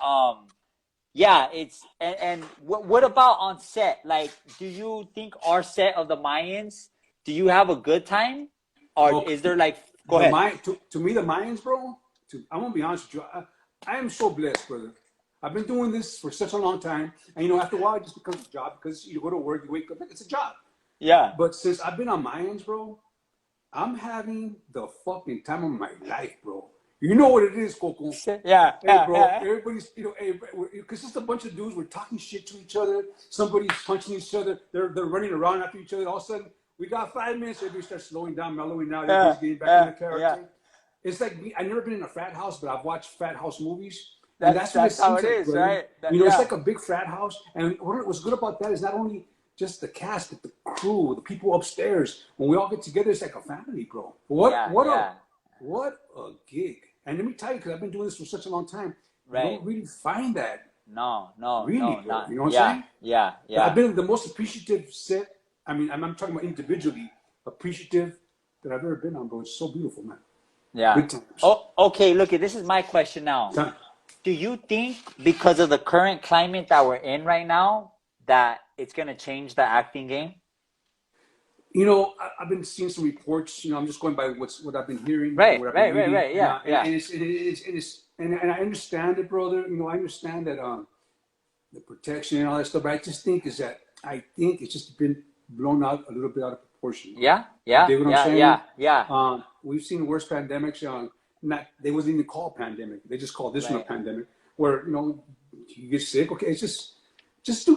Yeah, it's and what about on set? Like, do you think our set of the Mayans? Do you have a good time, or Oh, is there like? Go the ahead. May to me, the Mayans, bro. I'm gonna be honest with you. I am so blessed, brother. I've been doing this for such a long time, and after a while, it just becomes a job because you go to work, you wake up, it's a job. Yeah. But since I've been on Mayans, bro, I'm having the fucking time of my life, bro. You know what it is, Coco. Yeah. Hey, Yeah. bro, Yeah. everybody's, hey, because just a bunch of dudes, we're talking shit to each other. Somebody's punching each other. They're running around after each other. All of a sudden, we got 5 minutes. Everybody starts slowing down, mellowing out. Yeah. Everybody's getting back in Yeah. the Yeah. character. It's like I've never been in a frat house, but I've watched frat house movies, and That's that's what it that's how seems it like, is, brother. right? It's Yeah. like a big frat house, and what's good about that is not only just the cast, but the crew, the people upstairs. When we all get together, it's like a family, bro. What Yeah. what a Yeah. what a gig! And let me tell you, because I've been doing this for such a long time, you Right. don't really find that, No. No. really, No. bro. Not. You know what I'm Yeah. saying? Yeah. I've Yeah. been the most appreciative set. I mean, I'm talking about individually appreciative that I've ever been on, bro. It's so beautiful, man. Yeah. Good times. Oh, okay. Look, this is my question now. Time. Do you think because of the current climate that we're in right now that it's gonna change the acting game? I've been seeing some reports. I'm just going by what I've been hearing and Right. what I've been Right. Right. reading, Right. and Yeah. uh, and, Yeah. and and I understand it, brother. I understand that the protection and all that stuff. But I think it's just been blown out a little bit out of proportion. Yeah. You Yeah. dig what I'm Yeah. saying? Yeah. Yeah. We've seen worse pandemics. Not they wasn't even called pandemic. They just called this one a Right. pandemic, where you get sick. Okay, it's just do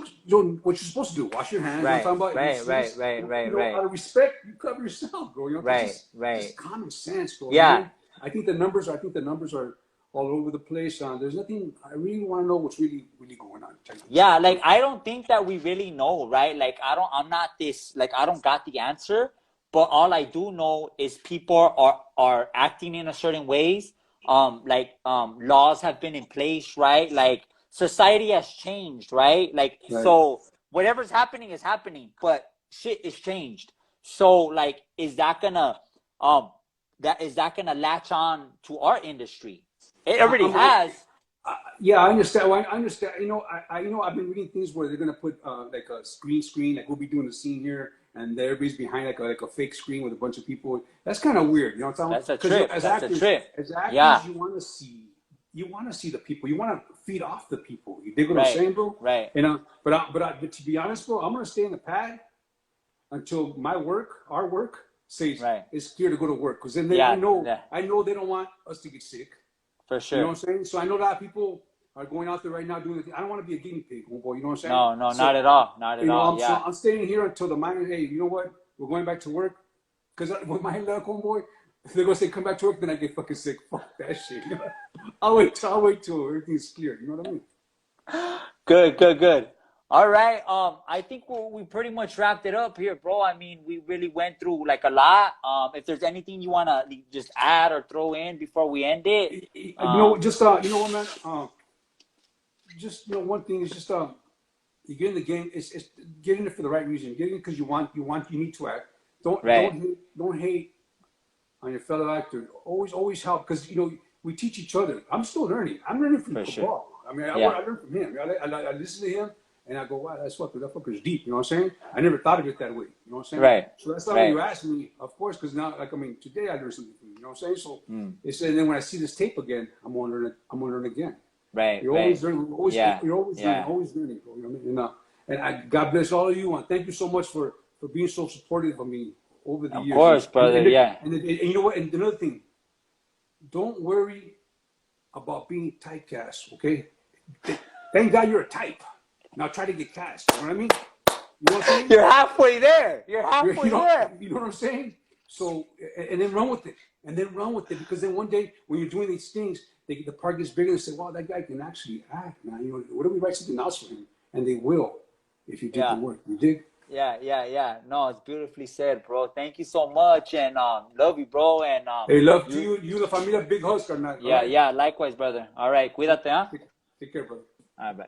what you're supposed to do. Wash your hands. You know what Right. I'm talking about? Right. Right. Just Right. Right. Right. out of respect, you cover yourself, bro. That's Right. just Right. common sense, bro. Yeah. I think the numbers. Are all over the place. There's nothing. I really want to know what's really really going on. Tell you the Yeah, truth, like bro. I don't think that we really know, right? Like I'm not this, like I don't got the answer, but all I do know is people are acting in a certain ways. Laws have been in place, right? Like society has changed, right? Like Right. so whatever's happening is happening, but shit is changed. So like um is that gonna latch on to our industry? It already I'm gonna has, Yeah, I understand. Well, I understand. I've been reading things where they're gonna put like a screen, like we'll be doing the scene here, and everybody's behind like a fake screen with a bunch of people. That's kind of weird, you know what I'm saying? That's a Because trip. That's a trip. as Yeah. actors, you want to see the people. You want to feed off the people. You dig what I'm Right. saying, bro? Right. But to be honest, bro, I'm gonna stay in the pad until our work, says Right. it's scared to go to work. Because then Yeah. Yeah. I know they don't want us to get sick. For You know sure. what I'm saying? So I know a lot of people are going out there right now doing the thing. I don't want to be a guinea pig, homeboy. You know what I'm saying? No. No. Not So, at all. Not at all. so Yeah. I'm staying here until the minor. Hey, you know what? We're going back to work. Because with my luck, homeboy, if they're gonna say come back to work, then I get fucking sick. Fuck that shit. I'll wait till everything's clear. You know what I mean? Good. Good. Good. All right. I think we pretty much wrapped it up here, bro. I mean, we really went through like a lot. If there's anything you wanna just add or throw in before we end it, You know what, man? Just one thing is just you get in the game. It's get in it for the right reason. Get in because you need to act. right. Don't hate on your fellow actor. Always help because we teach each other. I'm still learning. I'm learning from For sure. Cabral. I mean, Yeah. I learn from him. I listen to him and I go, wow, that fucker's deep. You know what I'm saying? I never thought of it that way. You know what I'm saying? Right. So that's not when Right. you ask me, of course, because now, today I learned something from you. You know what I'm saying? So it's and then when I see this tape again, I'm gonna learn it. I'm gonna learn again. Right. You're Right. always learning. Yeah. You're always learning. Yeah. Always learning, bro. You know what I mean? God bless all of you, and thank you so much for being so supportive of me over the Of years. course, brother. Yeah. And you know what? And another thing, don't worry about being typecast. Okay? Thank God you're a type. Now try to get cast. You know what I mean? You know what I'm saying? You're halfway there. You're halfway there. You know what I'm saying? So, and then run with it. And then run with it. Because then one day, when you're doing these things, the part gets bigger and they say, wow, that guy can actually act, man. What if we write something else for him? And they will, if you did the work. You dig? Yeah, yeah, yeah. No, it's beautifully said, bro. Thank you so much, and love you, bro. And Hey, love to you. You, la familia, big Husker, not. yeah, yeah. Likewise, brother. All right, cuídate, huh? Take care, brother. All right, bye.